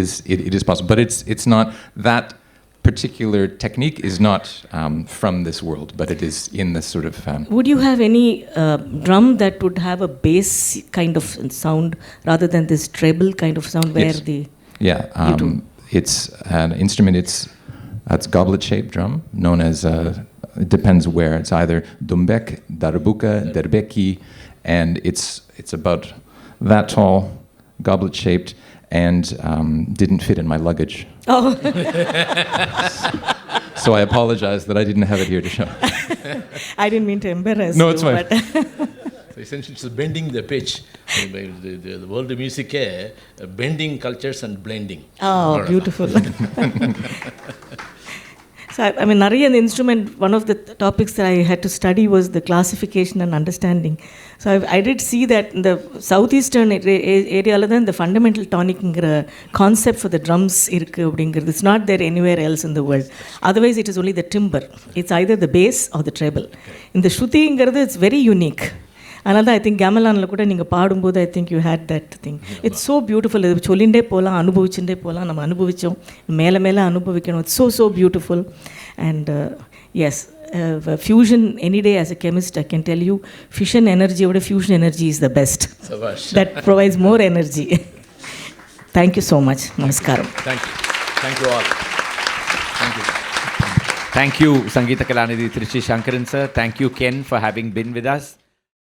is possible, but it's not that particular technique is not from this world, but it is in this sort of. Would you have any drum that would have a bass kind of sound rather than this treble kind of sound where Yes. the It's an instrument. It's goblet-shaped drum, known as. It depends where. It's either dumbek, darbuka, derbeki, and it's about that tall, goblet-shaped, and didn't fit in my luggage. Oh. So I apologize that I didn't have it here to show. I didn't mean to embarrass No, you. it's fine. But So essentially, it's bending the pitch. The world music, bending cultures and blending. Oh, beautiful. So, I mean, நிறைய இந்த instrument, one of the topics that I had to study was the classification and understanding. So, I did see that in the southeastern area, the fundamental tonic-ங்கிற concept for the drums இருக்கு அப்படிங்கிறது. It's not there anywhere else in the world. Otherwise, it is only the timbre. It's either the bass or the treble. இந்த ஸ்ருதிங்கிறது it's very unique. அதனால தான் I think கேமலானில் கூட நீங்கள் பாடும்போது I think you had that thing. It's so beautiful. இது சொல்லிகிட்டே போகலாம், அனுபவிச்சுட்டே போகலாம். நம்ம அனுபவித்தோம், மேலே மேலே அனுபவிக்கணும். It's so beautiful. And yes, fusion any day as a chemist, I can tell you, fission energy or fusion energy is the best. That provides more energy. Thank you so much. Namaskaram. Thank you. Thank you all. Thank you. Thank you, Sangita Kalanidhi Trichy Sankaran sir. Thank you, Ken, for having been with us.